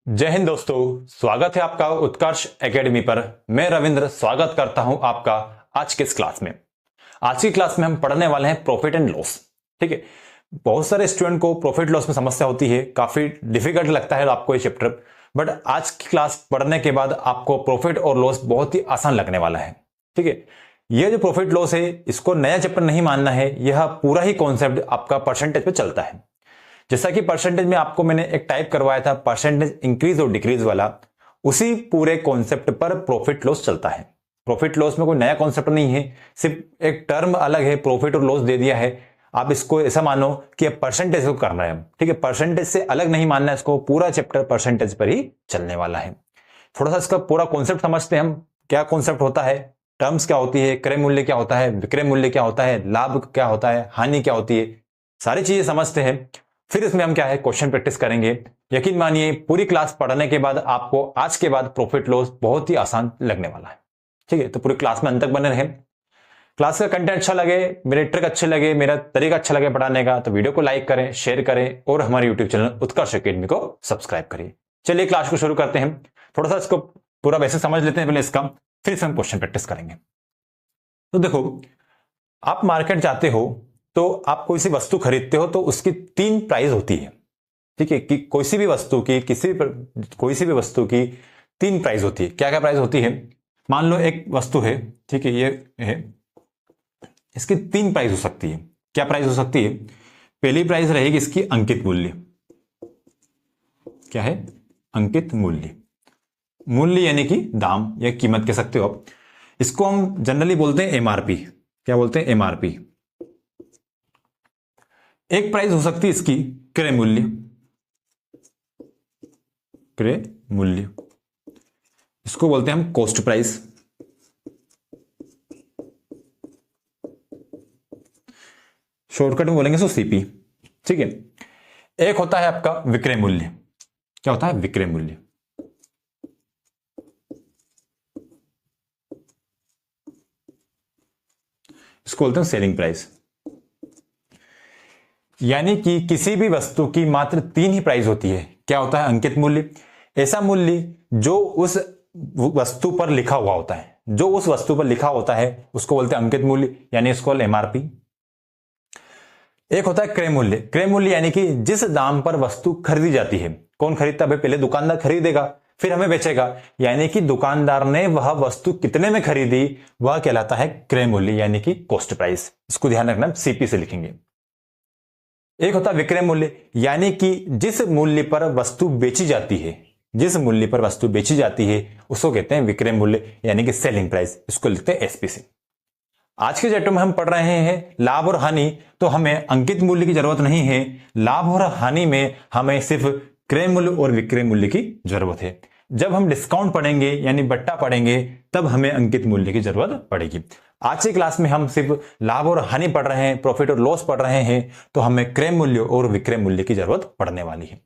जय हिंद दोस्तों, स्वागत है आपका उत्कर्ष एकेडमी पर। मैं रविंद्र स्वागत करता हूं आपका आज के इस क्लास में। आज की क्लास में हम पढ़ने वाले हैं प्रॉफिट एंड लॉस। ठीक है, बहुत सारे स्टूडेंट को प्रॉफिट लॉस में समस्या होती है, काफी डिफिकल्ट लगता है आपको ये चैप्टर, बट आज की क्लास पढ़ने के बाद आपको प्रॉफिट और लॉस बहुत ही आसान लगने वाला है। ठीक है, यह जो प्रॉफिट लॉस है इसको नया चैप्टर नहीं मानना है, यह पूरा ही कॉन्सेप्ट आपका परसेंटेज पे चलता है। जैसा कि परसेंटेज में आपको मैंने एक टाइप करवाया था, परसेंटेज इंक्रीज और डिक्रीज वाला, उसी पूरे कॉन्सेप्ट पर प्रॉफिट लॉस चलता है। प्रॉफिट लॉस में कोई नया कॉन्सेप्ट नहीं है, सिर्फ एक टर्म अलग है, प्रॉफिट और लॉस दे दिया है। आप इसको ऐसा मानो कि अब परसेंटेज को करना है। ठीक है, परसेंटेज से अलग नहीं मानना है इसको, पूरा चैप्टर परसेंटेज पर ही चलने वाला है। थोड़ा सा इसका पूरा कॉन्सेप्ट समझते हैं हम, क्या कॉन्सेप्ट होता है, टर्म्स क्या होती है, क्रय मूल्य क्या होता है, विक्रय मूल्य क्या होता है, लाभ क्या होता है, हानि क्या होती है, सारी चीजें समझते हैं। फिर इसमें हम क्या है क्वेश्चन प्रैक्टिस करेंगे। यकीन मानिए पूरी क्लास पढ़ने के बाद आपको आज के बाद प्रॉफिट लॉस बहुत ही आसान लगने वाला है। ठीक है, तो पूरी क्लास में अंत तक बने रहें। क्लास का कंटेंट अच्छा लगे, मेरे ट्रिक अच्छे लगे, मेरा तरीका अच्छा लगे पढ़ाने का, तो वीडियो को लाइक करें, शेयर करें और हमारे यूट्यूब चैनल उत्कर्ष एकेडमी को सब्सक्राइब करिए। चलिए क्लास को शुरू करते हैं। थोड़ा सा इसको पूरा बेसिक समझ लेते हैं पहले इसका, फिर इसमें हम क्वेश्चन प्रैक्टिस करेंगे। तो देखो, आप मार्केट जाते हो तो आप कोई सी वस्तु खरीदते हो तो उसकी 3 प्राइस होती है। ठीक है, कि कोई सी भी वस्तु की 3 प्राइस होती है। क्या क्या प्राइस होती है? मान लो एक वस्तु है, ठीक है, ये है, इसकी 3 प्राइस हो सकती है। क्या प्राइस हो सकती है? पहली प्राइस रहेगी इसकी अंकित मूल्य। क्या है? अंकित मूल्य। मूल्य यानी कि दाम या कीमत कह सकते हो आप। इसको हम जनरली बोलते हैं एमआरपी। क्या बोलते हैं? एमआरपी। एक प्राइस हो सकती है इसकी क्रय मूल्य। क्रय मूल्य, इसको बोलते हैं हम कॉस्ट प्राइस। शॉर्टकट में बोलेंगे सो सीपी। ठीक है, एक होता है आपका विक्रय मूल्य। क्या होता है? विक्रय मूल्य। इसको बोलते हैं सेलिंग प्राइस। यानी कि किसी भी वस्तु की मात्र 3 ही प्राइस होती है। क्या होता है? अंकित मूल्य, ऐसा मूल्य जो उस वस्तु पर लिखा हुआ होता है। जो उस वस्तु पर लिखा होता है उसको बोलते हैं अंकित मूल्य, यानी इसको एमआरपी। एक होता है क्रय मूल्य। क्रय मूल्य यानी कि जिस दाम पर वस्तु खरीदी जाती है। कौन खरीदता है? पहले दुकानदार खरीदेगा, फिर हमें बेचेगा, यानी कि दुकानदार ने वह वस्तु कितने में खरीदी वह कहलाता है क्रय मूल्य, यानी कि कॉस्ट प्राइस। इसको ध्यान रखना, सीपी से लिखेंगे। एक होता है विक्रय मूल्य, यानी कि जिस मूल्य पर वस्तु बेची जाती है, जिस मूल्य पर वस्तु बेची जाती है उसको कहते हैं विक्रय मूल्य, यानी कि सेलिंग प्राइस। इसको लिखते हैं एसपीसी। आज के चैप्टर में हम पढ़ रहे हैं लाभ और हानि, तो हमें अंकित मूल्य की जरूरत नहीं है। लाभ और हानि में हमें सिर्फ क्रय मूल्य और विक्रय मूल्य की जरूरत है। जब हम डिस्काउंट पढ़ेंगे यानी बट्टा पढ़ेंगे तब हमें अंकित मूल्य की जरूरत पड़ेगी। आज की क्लास में हम सिर्फ लाभ और हानि पढ़ रहे हैं, प्रॉफिट और लॉस पढ़ रहे हैं, तो हमें क्रय मूल्य और विक्रय मूल्य की जरूरत पड़ने वाली है।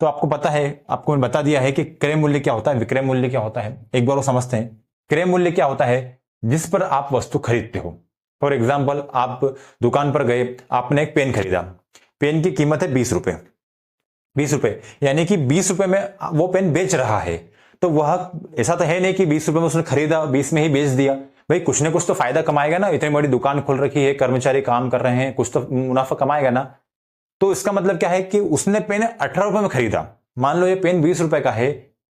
तो आपको पता है, आपको मैंने बता दिया है कि क्रय मूल्य क्या होता है, विक्रय मूल्य क्या होता है। एक बार वो समझते हैं। क्रय मूल्य क्या होता है? जिस पर आप वस्तु खरीदते हो। फॉर एग्जाम्पल, आप दुकान पर गए, आपने एक पेन खरीदा, पेन की कीमत है 20 रुपए। 20 रुपए, यानी कि 20 रुपए में वो पेन बेच रहा है। तो वह ऐसा तो है नहीं कि 20 रुपए में उसने खरीदा 20 में ही बेच दिया। भाई कुछ ना कुछ तो फायदा कमाएगा ना, इतनी बड़ी दुकान खोल रखी है, कर्मचारी काम कर रहे हैं, कुछ तो मुनाफा कमाएगा ना। तो इसका मतलब क्या है कि उसने पेन 18 रुपए में खरीदा। मान लो ये पेन 20 रुपए का है,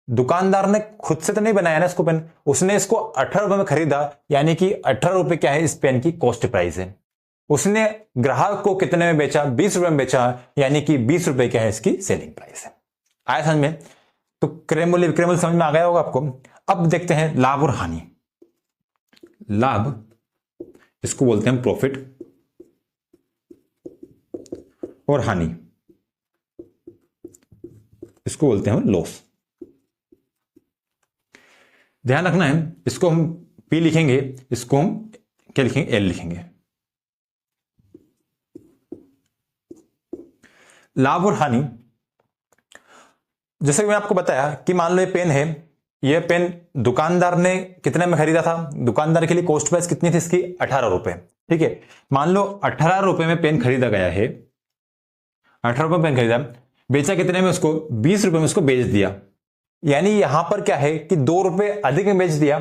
दुकानदार ने खुद से तो नहीं बनाया ना इसको पेन, उसने इसको 18 रुपए में खरीदा, यानी कि 18 रुपए क्या है? इस पेन की कॉस्ट प्राइस है। उसने ग्राहक को कितने में बेचा? 20 रुपए में बेचा, यानी कि 20 रुपए क्या है? इसकी सेलिंग प्राइस है। आया समझ में? तो क्रय मूल्य विक्रय मूल्य समझ में आ गया होगा आपको। अब देखते हैं लाभ और हानि। लाभ, इसको बोलते हैं प्रॉफिट, और हानि इसको बोलते हैं लॉस। ध्यान रखना है, इसको हम पी लिखेंगे, इसको हम क्या लिखेंगे? एल लिखेंगे। लाभ और हानि, जैसे कि मैं आपको बताया कि मान लो ये पेन है, ये पेन दुकानदार ने कितने में खरीदा था? दुकानदार के लिए कॉस्ट प्राइस कितनी थी इसकी? 18 रुपए। ठीक है, मान लो 18 रुपए में पेन खरीदा गया है, 18 रुपए में पेन खरीदा, बेचा कितने में? उसको 20 रुपए में उसको बेच दिया। यानी यहां पर क्या है कि 2 रुपए अधिक में बेच दिया,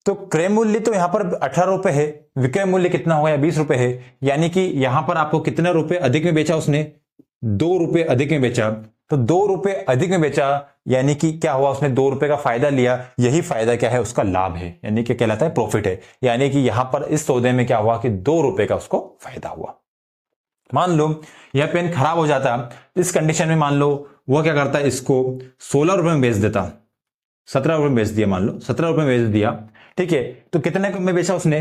तो क्रय मूल्य तो यहां पर 18 रुपए है, विक्रय मूल्य कितना हो गया 20 रुपए है, यानी कि यहां पर आपको कितने रुपए अधिक में बेचा उसने, 2 रुपए अधिक में बेचा। तो 2 रुपए अधिक में बेचा यानी कि क्या हुआ, उसने 2 रुपए का फायदा लिया, यही फायदा क्या है, उसका लाभ है, यानी कि कहलाता है प्रॉफिट है। यानी कि यहां पर इस सौदे में क्या हुआ कि 2 रुपए का उसको फायदा हुआ। मान लो यह पेन खराब हो जाता, इस कंडीशन में मान लो वह क्या करता है, इसको 16 रुपए में बेच देता, 17 रुपए में बेच दिया, मान लो 17 रुपए में बेच दिया, ठीक है। तो कितने कम में बेचा उसने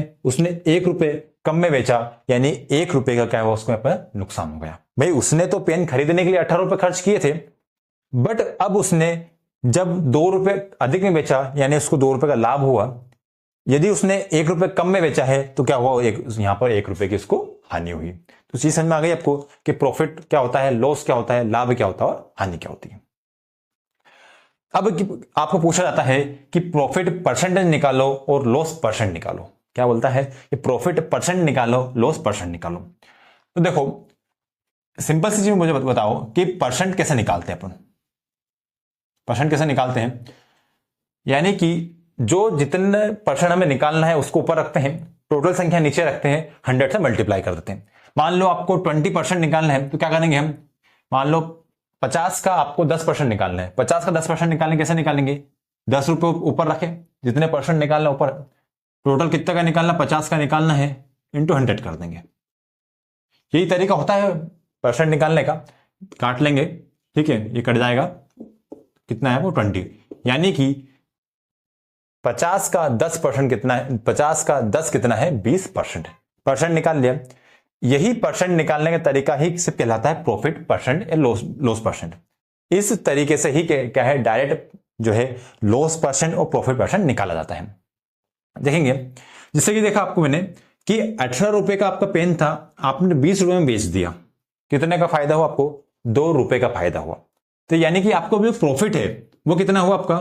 1 रुपए कम में बेचा, यानी 1 रुपए का क्या हुआ, उसको नुकसान हो गया। भाई उसने तो पेन खरीदने के लिए 18 रुपए खर्च किए थे, बट अब उसने जब 2 रुपए अधिक में बेचा, यानी उसको 2 रुपए का लाभ हुआ। यदि उसने 1 रुपए कम में बेचा है तो क्या हुआ, यहां पर 1 रुपए की उसको हानि हुई। तो चीज समझ में आ गई आपको कि प्रॉफिट क्या होता है, लॉस क्या होता है, लाभ क्या होता है और हानि क्या होती है। अब आपको पूछा जाता है कि प्रॉफिट परसेंटेज निकालो और लॉस परसेंट निकालो। क्या बोलता है कि प्रॉफिट परसेंट निकालो, लॉस परसेंट निकालो। तो देखो सिंपल सी चीज मुझे बताओ कि परसेंट कैसे निकालते हैं अपन, परसेंट कैसे निकालते हैं, यानी कि जो जितने परसेंट हमें निकालना है उसको ऊपर रखते हैं, टोटल संख्या नीचे रखते हैं, 100 से मल्टीप्लाई कर देते हैं। मान लो आपको 20% निकालना है तो क्या करेंगे हम, मान लो 50 का आपको 10% निकालना है, 50 का 10% निकालने कैसे निकालेंगे, 10 रुपए ऊपर रखें, जितने परसेंट निकालना ऊपर, टोटल कितना का निकालना, 50 का निकालना है, इंटू 100 कर देंगे। यही तरीका होता है परसेंट निकालने का। काट लेंगे, ठीक है, ये कट जाएगा, कितना है वो 20, यानी कि 50 का 10% कितना है, 50 का 10 कितना है 20%। परसेंट निकाल लिया। यही परसेंट निकालने का तरीका ही सिर्फ कहलाता है प्रॉफिट परसेंट या लॉस परसेंट। इस तरीके से ही क्या है, डायरेक्ट जो है लॉस परसेंट और प्रॉफिट परसेंट निकाला जाता है। देखेंगे जैसे कि देखा आपको मैंने कि 18 रुपए का आपका पेन था, आपने 20 रुपए में बेच दिया, कितने का फायदा हुआ आपको, 2 रुपए का फायदा हुआ। तो यानी कि आपको जो प्रॉफिट है वो कितना हुआ, आपका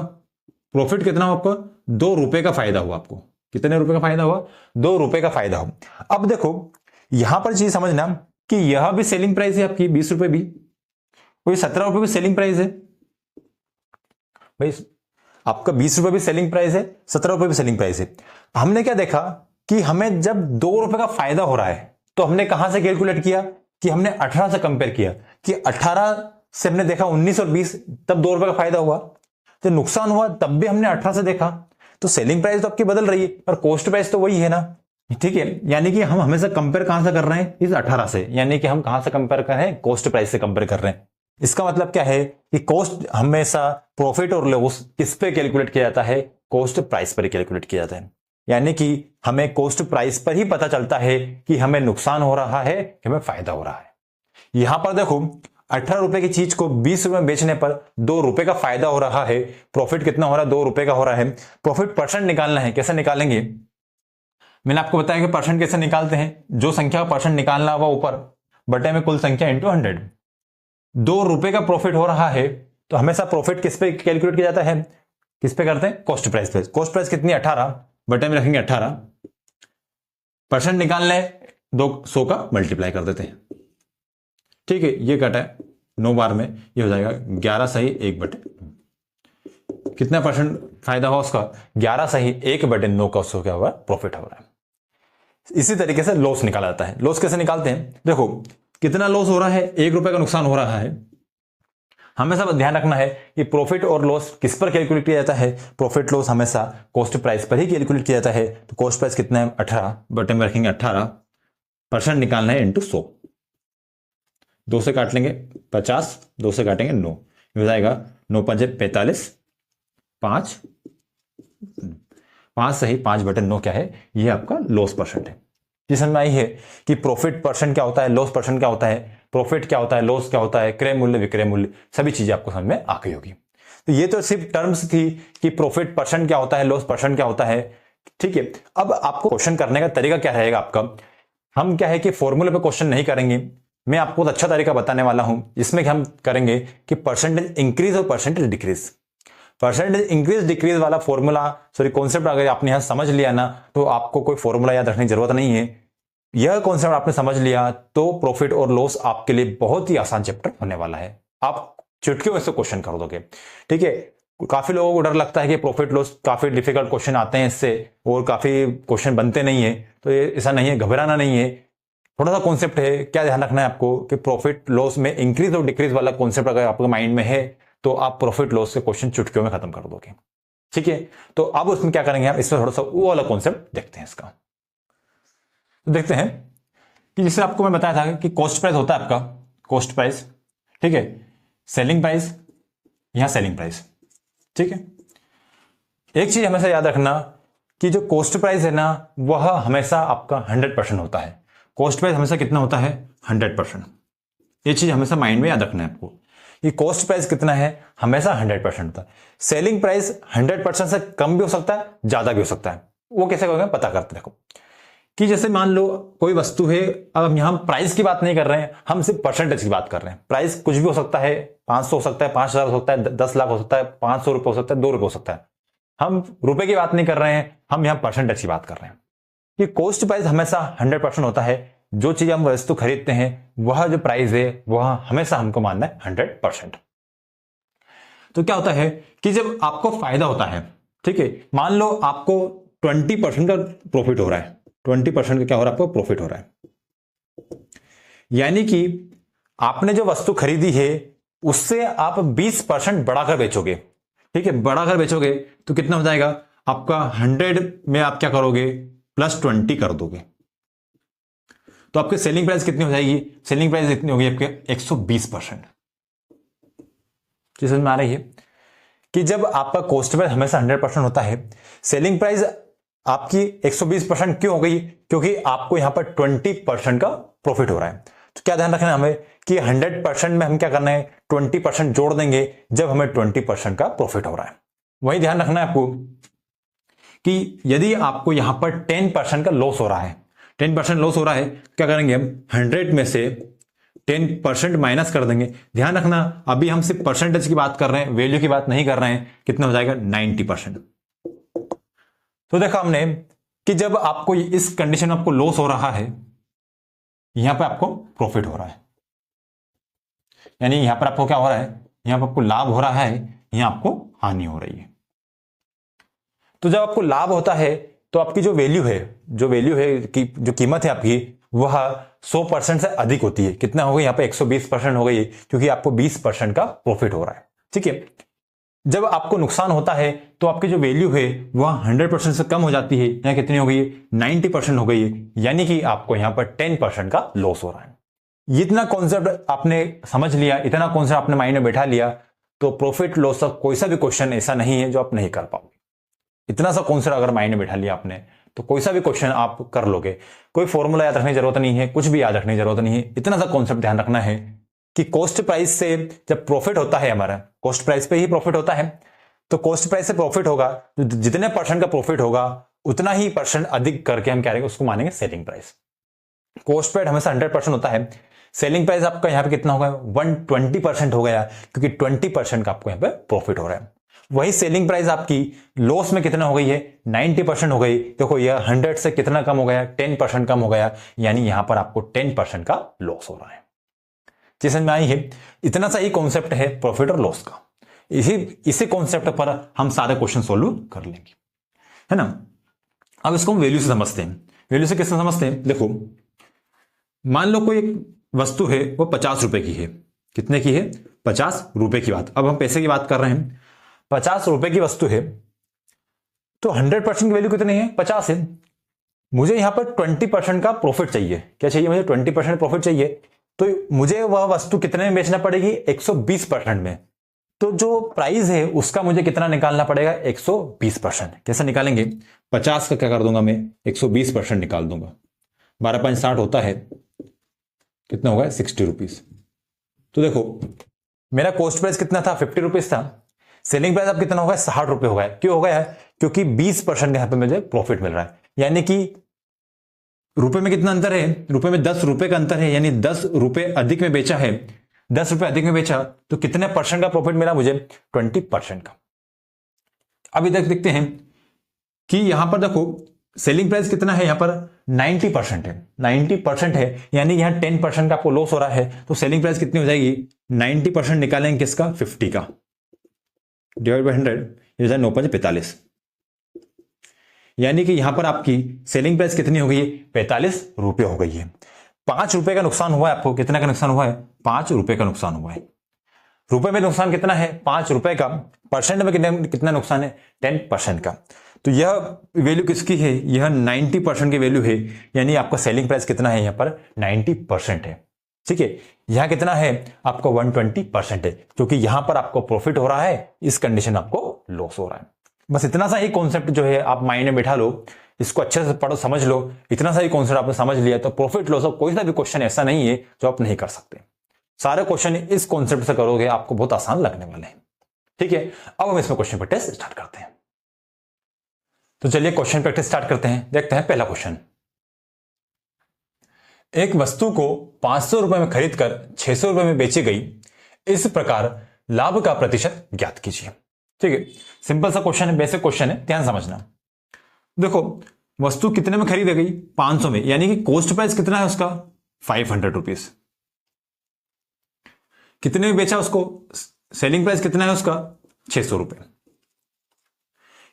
प्रॉफिट कितना हुआ, आपका 2 रुपए का फायदा हुआ। आपको कितने रुपए का फायदा हुआ, 2 रुपए का फायदा हुआ। अब देखो यहां पर चीज समझना कि यह भी सेलिंग प्राइस है आपकी 20 रुपए भी, कोई 17 रुपए भी सेलिंग प्राइस है भाई, आपका 20 रुपए भी सेलिंग प्राइस है, 17 रुपए भी सेलिंग प्राइस है। हमने क्या देखा कि हमें जब 2 रुपए का फायदा हो रहा है तो हमने कहां से कैलकुलेट किया कि हमने 18 से कंपेयर किया कि 18 से हमने देखा 19 और 20, तब 2 रुपए का फायदा हुआ। तो नुकसान हुआ तब भी हमने 18 से देखा, तो सेलिंग प्राइस तो आपकी बदल रही है पर कॉस्ट प्राइस तो वही है ना, ठीक है। यानी कि हम हमेशा कंपेयर कहां से कर रहे हैं, इस 18 से, यानी कि हम कहां से कंपेयर कर रहे हैं, कॉस्ट प्राइस से कंपेयर कर रहे हैं। इसका मतलब क्या है कि कॉस्ट हमेशा प्रॉफिट और लॉस किस पे कैलकुलेट किया जाता है, कॉस्ट प्राइस पर कैलकुलेट किया जाता है। यानी कि हमें कॉस्ट प्राइस पर ही पता चलता है कि हमें नुकसान हो रहा है कि हमें फायदा हो रहा है। यहां पर देखो 18 रुपए की चीज को 20 रुपए में बेचने पर 2 रुपए का फायदा हो रहा है, प्रॉफिट कितना हो रहा है, 2 रुपए का हो रहा है। प्रॉफिट परसेंट निकालना है, कैसे निकालेंगे, मैंने आपको बताया कि परसेंट कैसे निकालते हैं, जो संख्या का परसेंट निकालना हुआ ऊपर बटे में कुल संख्या इंटू 100। 2 रुपए का प्रॉफिट हो रहा है तो हमेशा प्रॉफिट किस पे कैलकुलेट किया जाता है, किस पे करते हैं, कॉस्ट प्राइस पे। कॉस्ट प्राइस कितनी 18 बटे में रखेंगे 18, परसेंट निकालने 200 का मल्टीप्लाई कर देते हैं, ठीक है। ये कटा है 9 बार में, ये हो जाएगा 11 सही 1 बटे, कितना परसेंट फायदा हुआ उसका, 11 सही 1 बटे 9 का उसको क्या हुआ, प्रॉफिट हो रहा है। इसी तरीके से लॉस निकाला जाता है। लॉस कैसे निकालते हैं, देखो कितना लॉस हो रहा है, 1 रुपए का नुकसान हो रहा है। हमेशा ध्यान रखना है कि प्रॉफिट और लॉस किस पर कैलकुलेट किया जाता है, प्रॉफिट लॉस हमेशा कॉस्ट प्राइस पर ही कैलकुलेट किया जाता है। तो कॉस्ट प्राइस कितना है 18 बटे में रखेंगे 18, परसेंट निकालना है इंटू 100, 2 से काट लेंगे 50, 2 से काटेंगे 9, हो जाएगा 9 5 45, 5 सही 5 बटे 9 क्या है, ये आपका लॉस परसेंट है। जी समझ में आई है कि प्रॉफिट परसेंट क्या होता है, लॉस परसेंट क्या होता है, प्रॉफिट क्या होता है, लॉस क्या होता है, क्रय मूल्य विक्रय मूल्य, सभी चीजें आपको समझ में आ गई होगी। तो ये तो सिर्फ टर्म्स थी कि प्रॉफिट परसेंट क्या होता है, लॉस परसेंट क्या होता है, ठीक है। अब आपको क्वेश्चन करने का तरीका क्या रहेगा आपका, हम क्या है कि फॉर्मूले पे क्वेश्चन नहीं करेंगे, मैं आपको बहुत अच्छा तरीका बताने वाला हूं जिसमें हम करेंगे कि परसेंटेज इंक्रीज और percentage decrease. Percentage increase decrease वाला फॉर्मूला कॉन्सेप्ट अगर आपने यहां समझ लिया ना तो आपको कोई फॉर्मूला याद रखने की जरूरत नहीं है। यह कॉन्सेप्ट आपने समझ लिया तो प्रॉफिट और लॉस आपके लिए बहुत ही आसान चैप्टर होने वाला है, आप चुटकियों से क्वेश्चन कर दोगे, ठीक है। काफी लोगों को डर लगता है कि प्रॉफिट लॉस काफी डिफिकल्ट क्वेश्चन आते हैं इससे और काफी क्वेश्चन बनते नहीं है, तो ये ऐसा नहीं है, घबराना नहीं है। थोड़ा सा कॉन्सेप्ट है, क्या ध्यान रखना है आपको कि प्रॉफिट लॉस में इंक्रीज और डिक्रीज वाला कॉन्सेप्ट अगर आपके माइंड में है तो आप प्रॉफिट लॉस के क्वेश्चन चुटकियों में खत्म कर दोगे। ठीक है, तो अब उसमें क्या करेंगे हम, इसमें थोड़ा सा वो वाला कॉन्सेप्ट देखते हैं इसका। तो देखते हैं कि जैसे आपको मैं बताया था कि कॉस्ट प्राइस होता है आपका, कॉस्ट प्राइस, ठीक है, सेलिंग प्राइस, यहां सेलिंग प्राइस। ठीक है, एक चीज हमेशा याद रखना कि जो कॉस्ट प्राइस है ना वह हमेशा आपका 100% होता है। कॉस्ट प्राइस हमेशा कितना होता है, 100%। ये चीज हमेशा माइंड में याद रखना है आपको, ये कॉस्ट प्राइस कितना है, हमेशा 100% होता है। सेलिंग प्राइस 100% से कम भी हो सकता है, ज्यादा भी हो सकता है। वो कैसे करोगे, पता करते देखो कि जैसे मान लो कोई वस्तु है, अब हम यहां प्राइस की बात नहीं कर रहे हैं, हम सिर्फ परसेंटेज की बात कर रहे हैं। प्राइस कुछ भी हो सकता है, 500 हो सकता है, 5000 हो सकता है, 10 लाख हो सकता है, 500 रुपए हो सकता है, 2 रुपए हो सकता है। हम रुपए की बात नहीं कर रहे हैं, हम यहां परसेंटेज की बात कर रहे हैं। कि कॉस्ट प्राइस हमेशा 100% होता है। जो चीज हम वस्तु खरीदते हैं वह जो प्राइस है वह हमेशा हमको मानना है 100%। तो क्या होता है कि जब आपको फायदा होता है, ठीक है, मान लो आपको 20% का प्रॉफिट हो रहा है, 20% का क्या हो रहा है, आपको प्रॉफिट हो रहा है। यानी कि आपने जो वस्तु खरीदी है उससे आप 20% बढ़ाकर बेचोगे। ठीक है, बढ़ाकर बेचोगे तो कितना हो जाएगा आपका, 100 में आप क्या करोगे, +20 कर दोगे, तो आपकी सेलिंग प्राइस कितनी हो जाएगी, सेलिंग प्राइस इतनी होगी आपके 120%। समझ में आ रही है कि जब आपका कॉस्ट प्राइस हमेशा 100% होता है, सेलिंग प्राइस आपकी 120% क्यों हो गई, क्योंकि आपको यहां पर 20% का प्रॉफिट हो रहा है। तो क्या ध्यान रखना है हमें कि 100% में हम क्या करना है, 20% जोड़ देंगे जब हमें 20% का प्रॉफिट हो रहा है। वही ध्यान रखना है आपको कि यदि आपको यहां पर 10% का लॉस हो रहा है, 10% लॉस हो रहा है, क्या करेंगे हम 100 में से 10% माइनस कर देंगे। ध्यान रखना अभी हम सिर्फ परसेंटेज की बात कर रहे हैं, वैल्यू की बात नहीं कर रहे हैं। कितना हो जाएगा, 90%। तो देखा हमने कि जब आपको इस कंडीशन में आपको लॉस हो रहा है, यहां पर आपको प्रॉफिट हो रहा है, यानी यहां पर आपको क्या हो रहा है, यहां पर आपको लाभ हो रहा है, यहां आपको हानि हो रही है। तो जब आपको लाभ होता है तो आपकी जो वैल्यू है कि जो कीमत है आपकी वह 100% से अधिक होती है। कितना हो गई, यहां पे 120% हो गई, क्योंकि आपको 20% का प्रॉफिट हो रहा है। ठीक है, जब आपको नुकसान होता है तो आपकी जो वैल्यू है वह 100% से कम हो जाती है, यहां कितनी हो गई है, 90% हो गई है, यानी कि आपको यहां पर 10% का लॉस हो रहा है। इतना कॉन्सेप्ट आपने समझ लिया, इतना कॉन्सेप्ट आपने माइंड में बैठा लिया, तो प्रॉफिट लॉस का कोई सा भी क्वेश्चन ऐसा नहीं है जो आप नहीं कर पाओगे। इतना सा कॉन्सेप्ट अगर माइंड में बैठा लिया आपने तो कोई सा भी क्वेश्चन आप कर लोगे। कोई फॉर्मूला याद रखने की जरूरत नहीं है, कुछ भी याद रखने की जरूरत नहीं है। इतना सा कॉन्सेप्ट ध्यान रखना है कि कॉस्ट प्राइस से जब प्रॉफिट होता है, हमारा कॉस्ट प्राइस पे ही प्रॉफिट होता है, तो कॉस्ट प्राइस से प्रॉफिट होगा, जितने परसेंट का प्रॉफिट होगा उतना ही परसेंट अधिक करके हम क्या करेंगे, उसको मानेंगे सेलिंग प्राइस। कॉस्ट प्राइस हमेशा 100% होता है, सेलिंग प्राइस आपका यहां पे कितना होगा, 120% हो गया, क्योंकि 20% का आपको यहां पे प्रॉफिट हो रहा है। वही सेलिंग प्राइस आपकी लॉस में कितना हो गई है, 90% हो गई। देखो यह 100 से कितना कम हो गया, 10% कम हो गया, यानी यहां पर आपको 10% का लॉस हो रहा है। जी समझ में आई है, इतना सा ही कॉन्सेप्ट है प्रॉफिट और लॉस का। इसी कॉन्सेप्ट पर हम सारे क्वेश्चन सोल्व कर लेंगे, है ना। अब इसको हम वैल्यू से समझते हैं। वैल्यू से किससे समझते हैं, देखो मान लो कोई एक वस्तु है वो 50 रुपए की है। कितने की है, 50 रुपए की बात। अब हम पैसे की बात कर रहे हैं, 50 रुपए की वस्तु है, तो 100% की वैल्यू कितनी है, 50 है। मुझे यहां पर 20% का प्रॉफिट चाहिए। क्या चाहिए मुझे, 20% प्रॉफिट चाहिए। तो मुझे वह वस्तु कितने में बेचना पड़ेगी, 120% में। तो जो प्राइस है उसका मुझे कितना निकालना पड़ेगा, 120%। कैसे निकालेंगे, 50 का क्या कर दूंगा मैं, 120% निकाल दूंगा। 12.60 होता है, कितना होगा, 60 रुपीज। तो देखो मेरा कॉस्ट प्राइस कितना था, 50 रुपीज था। सेलिंग प्राइस अब कितना होगा, 60 रुपए हो गया। क्यों हो गया, क्योंकि 20% यहां पे मुझे प्रॉफिट मिल रहा है। यानी कि रुपए में कितना अंतर है, रुपए में 10 रुपए का अंतर है, यानी 10 रुपए अधिक में बेचा है। 10 रुपए अधिक में बेचा तो कितने परसेंट का प्रॉफिट मिला मुझे, 20% का। अब इधर देखते हैं कि यहां पर देखो सेलिंग प्राइस कितना है, यहां पर 90% है, 90% है, यानी यहां 10% का आपको लॉस हो रहा है। तो सेलिंग प्राइस कितनी हो जाएगी, 90% निकालेंगे किसका, 50 का। डिवाइड बाई 100, ये जाए 9×5 = 45। यानी कि यहां पर आपकी सेलिंग प्राइस कितनी हो गई है? 45 रुपए हो गई है। 5 रुपए का नुकसान हुआ है आपको। कितना का नुकसान हुआ है? 5 रुपए का नुकसान हुआ है। रुपए में नुकसान कितना है? 5 रुपए का। परसेंट में कितना नुकसान है? 10% का। तो यह वैल्यू किसकी है? यह 90% की वैल्यू है। यानी आपका सेलिंग प्राइस कितना है? यहां पर 90% है। ठीक है, यहां कितना है? आपको 120% है, क्योंकि यहां पर आपको प्रॉफिट हो रहा है, इस कंडीशन आपको लॉस हो रहा है। बस इतना सा ही कॉन्सेप्ट जो है आप माइंड में बैठा लो, इसको अच्छे से पढ़ो, समझ लो। इतना सा ही कॉन्सेप्ट आपने समझ लिया तो प्रॉफिट लॉस कोई सा भी क्वेश्चन ऐसा नहीं है जो आप नहीं कर सकते। सारे क्वेश्चन इस कॉन्सेप्ट से करोगे आपको बहुत आसान लगने वाले हैं। ठीक है, अब हम इसमें क्वेश्चन प्रैक्टिस स्टार्ट करते हैं। तो चलिए क्वेश्चन प्रैक्टिस स्टार्ट करते हैं। देखते हैं पहला क्वेश्चन। एक वस्तु को 500 रुपए में खरीदकर 600 रुपए में बेची गई, इस प्रकार लाभ का प्रतिशत ज्ञात कीजिए। ठीक है, सिंपल सा क्वेश्चन है, बेसिक क्वेश्चन है, ध्यान समझना। देखो, वस्तु कितने में खरीदी गई? 500 में, यानी कि कॉस्ट प्राइस कितना है उसका? 500 रुपीज। कितने में बेचा उसको? सेलिंग प्राइस कितना है उसका? 600 रुपए।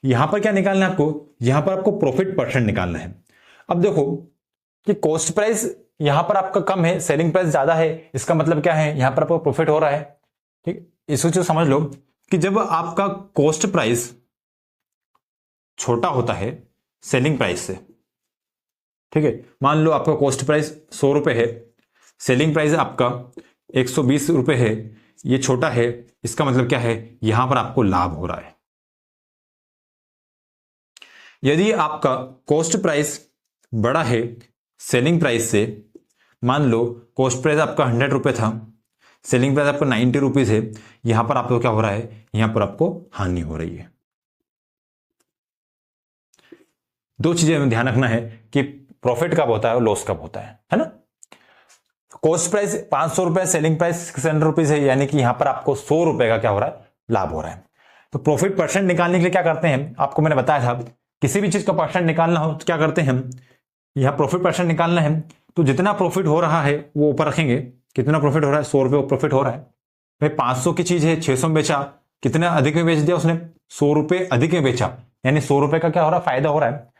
यहां पर क्या निकालना है आपको? यहां पर आपको प्रॉफिट परसेंट निकालना है। अब देखो कि कॉस्ट प्राइस यहां पर आपका कम है, सेलिंग प्राइस ज्यादा है, इसका मतलब क्या है? यहां पर आपको प्रॉफिट हो रहा है। ठीक, इसको जो समझ लो कि जब आपका कॉस्ट प्राइस छोटा होता है सेलिंग प्राइस से, ठीक है, मान लो आपका कॉस्ट प्राइस 100 रुपए है, सेलिंग प्राइस आपका 120 रुपए है, ये छोटा है, इसका मतलब क्या है? यहां पर आपको लाभ हो रहा है। यदि आपका कॉस्ट प्राइस बड़ा है सेलिंग प्राइस से, मान लो कॉस्ट प्राइस आपका 100 रुपए था, सेलिंग प्राइस आपका 90 रुपीज है, यहां पर आपको क्या हो रहा है? यहां पर आपको हानि हो रही है। दो चीजें हमें ध्यान रखना है कि प्रॉफिट कब होता है और लॉस कब होता है ना। कॉस्ट प्राइस 500 रुपए, सेलिंग प्राइस 600 रुपीज है, यानी कि यहां पर आपको 100 रुपए का क्या हो रहा है? लाभ हो रहा है। तो प्रॉफिट परसेंट निकालने के लिए क्या करते हैं? आपको मैंने बताया था, किसी भी चीज का परसेंट निकालना हो तो क्या करते हैं हम? यहां प्रॉफिट परसेंट निकालना है, तो जितना प्रॉफिट हो रहा है वो ऊपर रखेंगे। कितना प्रॉफिट हो रहा है? 100 रुपए प्रॉफिट हो रहा है। भाई 500 की चीज है, 600 में बेचा, कितना अधिक में बेच दिया उसने? 100 रुपए अधिक में बेचा, यानी 100 रुपए का क्या हो रहा है? फायदा हो रहा है।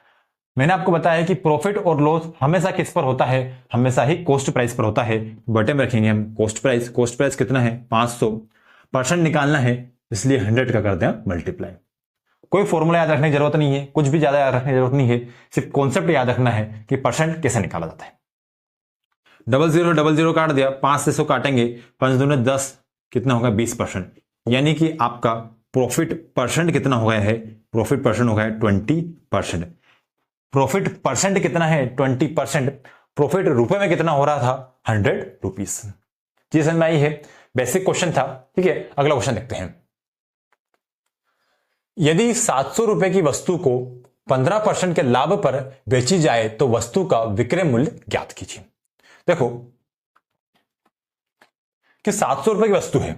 मैंने आपको बताया कि प्रॉफिट और लॉस हमेशा किस पर होता है? हमेशा ही कॉस्ट प्राइस पर होता है। बटे में रखेंगे हम कॉस्ट प्राइस। कॉस्ट प्राइस कितना है? 500। परसेंट निकालना है, इसलिए 100 का करते हैं मल्टीप्लाई। कोई फॉर्मूला याद रखने की जरूरत नहीं है, कुछ भी ज्यादा याद रखने की जरूरत नहीं है, सिर्फ कॉन्सेप्ट याद रखना है कि परसेंट कैसे निकाला जाता है। 00 काट दिया, 5 से 100 काटेंगे, 5 दूने 10, कितना होगा? 20%। यानी कि आपका प्रॉफिट परसेंट कितना हो गया है? प्रॉफिट परसेंट हो गया है 20%। प्रॉफिट परसेंट कितना है? 20%। प्रॉफिट रुपए में कितना हो रहा था? 100 रुपीज। जी समझ में आई है? बेसिक क्वेश्चन था। ठीक है, अगला क्वेश्चन देखते हैं। यदि 700 रुपए की वस्तु को 15% के लाभ पर बेची जाए तो वस्तु का विक्रय मूल्य ज्ञात कीजिए। देखो कि 700 रुपए की वस्तु है,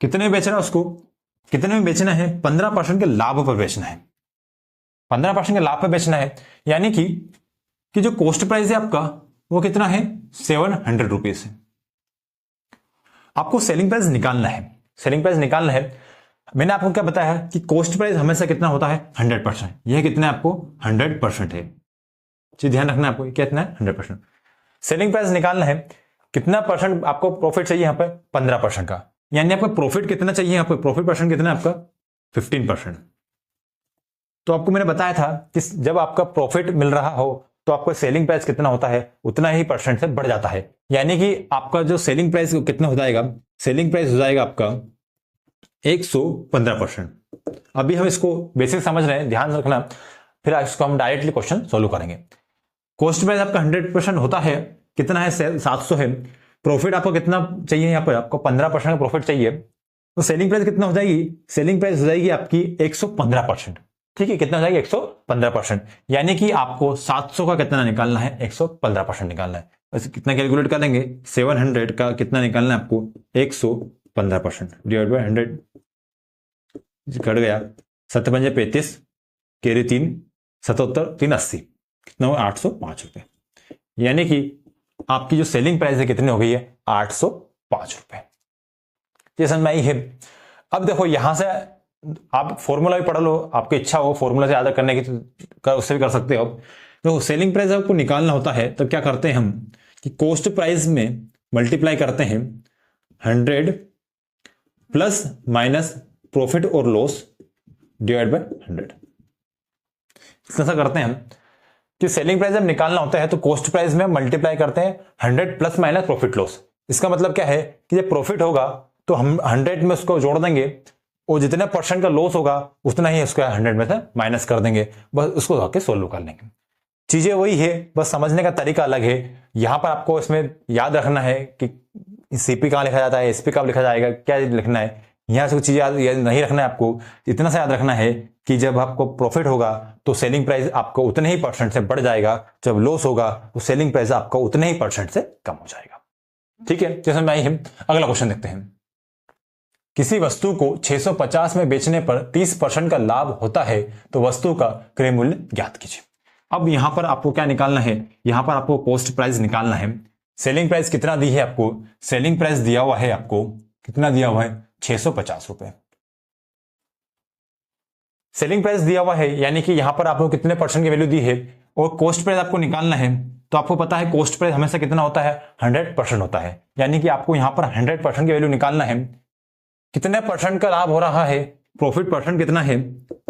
कितने में बेचना है उसको? कितने में बेचना है? 15% के लाभ पर बेचना है। 15% के लाभ पर बेचना है, यानी कि जो कॉस्ट प्राइस है आपका वो कितना है? 700 रुपीज है। आपको सेलिंग प्राइस निकालना है। सेलिंग प्राइस निकालना है। मैंने आपको क्या बताया कि कॉस्ट प्राइस हमेशा कितना होता है? 100%। यह कितना है आपको? 100% है। चीज ध्यान रखना है आपको, कितना है? 100%। सेलिंग प्राइस निकालना है, कितना परसेंट आपको प्रॉफिट चाहिए यहां पर? 15% का। यानी आपका प्रॉफिट कितना चाहिए यहां पर? प्रॉफिट परसेंट कितना है आपका? 15%। तो आपको मैंने बताया था कि जब आपका प्रॉफिट मिल रहा हो तो आपका सेलिंग प्राइस कितना होता है? उतना ही परसेंट से बढ़ जाता है। यानी कि आपका जो सेलिंग प्राइस कितना हो जाएगा? सेलिंग प्राइस हो जाएगा आपका 115%। अभी हम इसको बेसिक समझ रहे हैं, ध्यान रखना, फिर इसको हम डायरेक्टली क्वेश्चन सोल्व करेंगे। कॉस्ट प्राइस आपका 100% होता है, कितना है? 700 है। प्रॉफिट आपको कितना चाहिए? यहां पर आपको 15% का प्रॉफिट चाहिए, तो सेलिंग प्राइस कितना हो जाएगी? सेलिंग प्राइस हो जाएगी आपकी 115%। ठीक है, कितना हो जाएगा? 115%। यानी कि आपको 700 का कितना निकालना है? 115% निकालना है। वैसे कितना कैलकुलेट कर लेंगे? 700 का कितना निकालना है आपको? 115% डिवाइड बाय 100, कट गया 7 पंजे 35, कैरी 3, 77, 3 80, कितना हुआ? 805 रुपए। यानी कि आपकी जो सेलिंग प्राइस है कितनी हो गई है? 805 रुपए। ये समझ में आई है? अब देखो यहां से आप फॉर्मूला भी पढ़ लो, आपकी इच्छा हो फॉर्मूला से याद करने की तो उससे भी कर सकते हो। तो सेलिंग प्राइस आपको निकालना होता है तो क्या करते हैं हम कि कॉस्ट प्राइस में मल्टीप्लाई करते हैं 100 प्लस माइनस प्रॉफिट और लॉस डिवाइड बाय 100। ऐसा करते हैं हम कि सेलिंग प्राइस जब निकालना होता है तो कॉस्ट प्राइस में मल्टीप्लाई करते हैं 100 प्लस माइनस प्रॉफिट लॉस। इसका मतलब क्या है कि जब प्रॉफिट होगा तो हम 100 में उसको जोड़ देंगे और जितना परसेंट का लॉस होगा उतना ही उसको 100 में से माइनस कर देंगे, बस उसको आके सोल्व कर लेंगे। चीजें वही है, बस समझने का तरीका अलग है। यहां पर आपको इसमें याद रखना है कि सीपी कहां लिखा जाता है, एसपी कब लिखा जाएगा, क्या लिखना है। यहां से कुछ चीजें याद नहीं रखना है आपको, इतना सा याद रखना है कि जब आपको प्रॉफिट होगा तो सेलिंग प्राइस आपको उतने ही परसेंट से बढ़ जाएगा, जब लॉस होगा तो सेलिंग प्राइस आपको उतने ही परसेंट से कम हो जाएगा। ठीक है, जैसे में हम अगला क्वेश्चन देखते हैं। किसी वस्तु को 650 में बेचने पर 30% का लाभ होता है तो वस्तु का क्रय मूल्य ज्ञात कीजिए। अब यहां पर आपको क्या निकालना है, यहां पर आपको कॉस्ट प्राइस निकालना है। सेलिंग प्राइस कितना दी है आपको, सेलिंग प्राइस दिया हुआ है आपको, कितना दिया हुआ है 650 रुपए। सेलिंग प्राइस दिया हुआ है यानी कि यहां पर आपको कितने परसेंट की वैल्यू दी है, और कॉस्ट प्राइस आपको निकालना है। तो आपको पता है कॉस्ट प्राइस हमेशा कितना होता है 100% होता है, यानी कि आपको यहां पर 100% की वैल्यू निकालना है। कितने परसेंट का लाभ हो रहा है, प्रॉफिट परसेंट कितना है,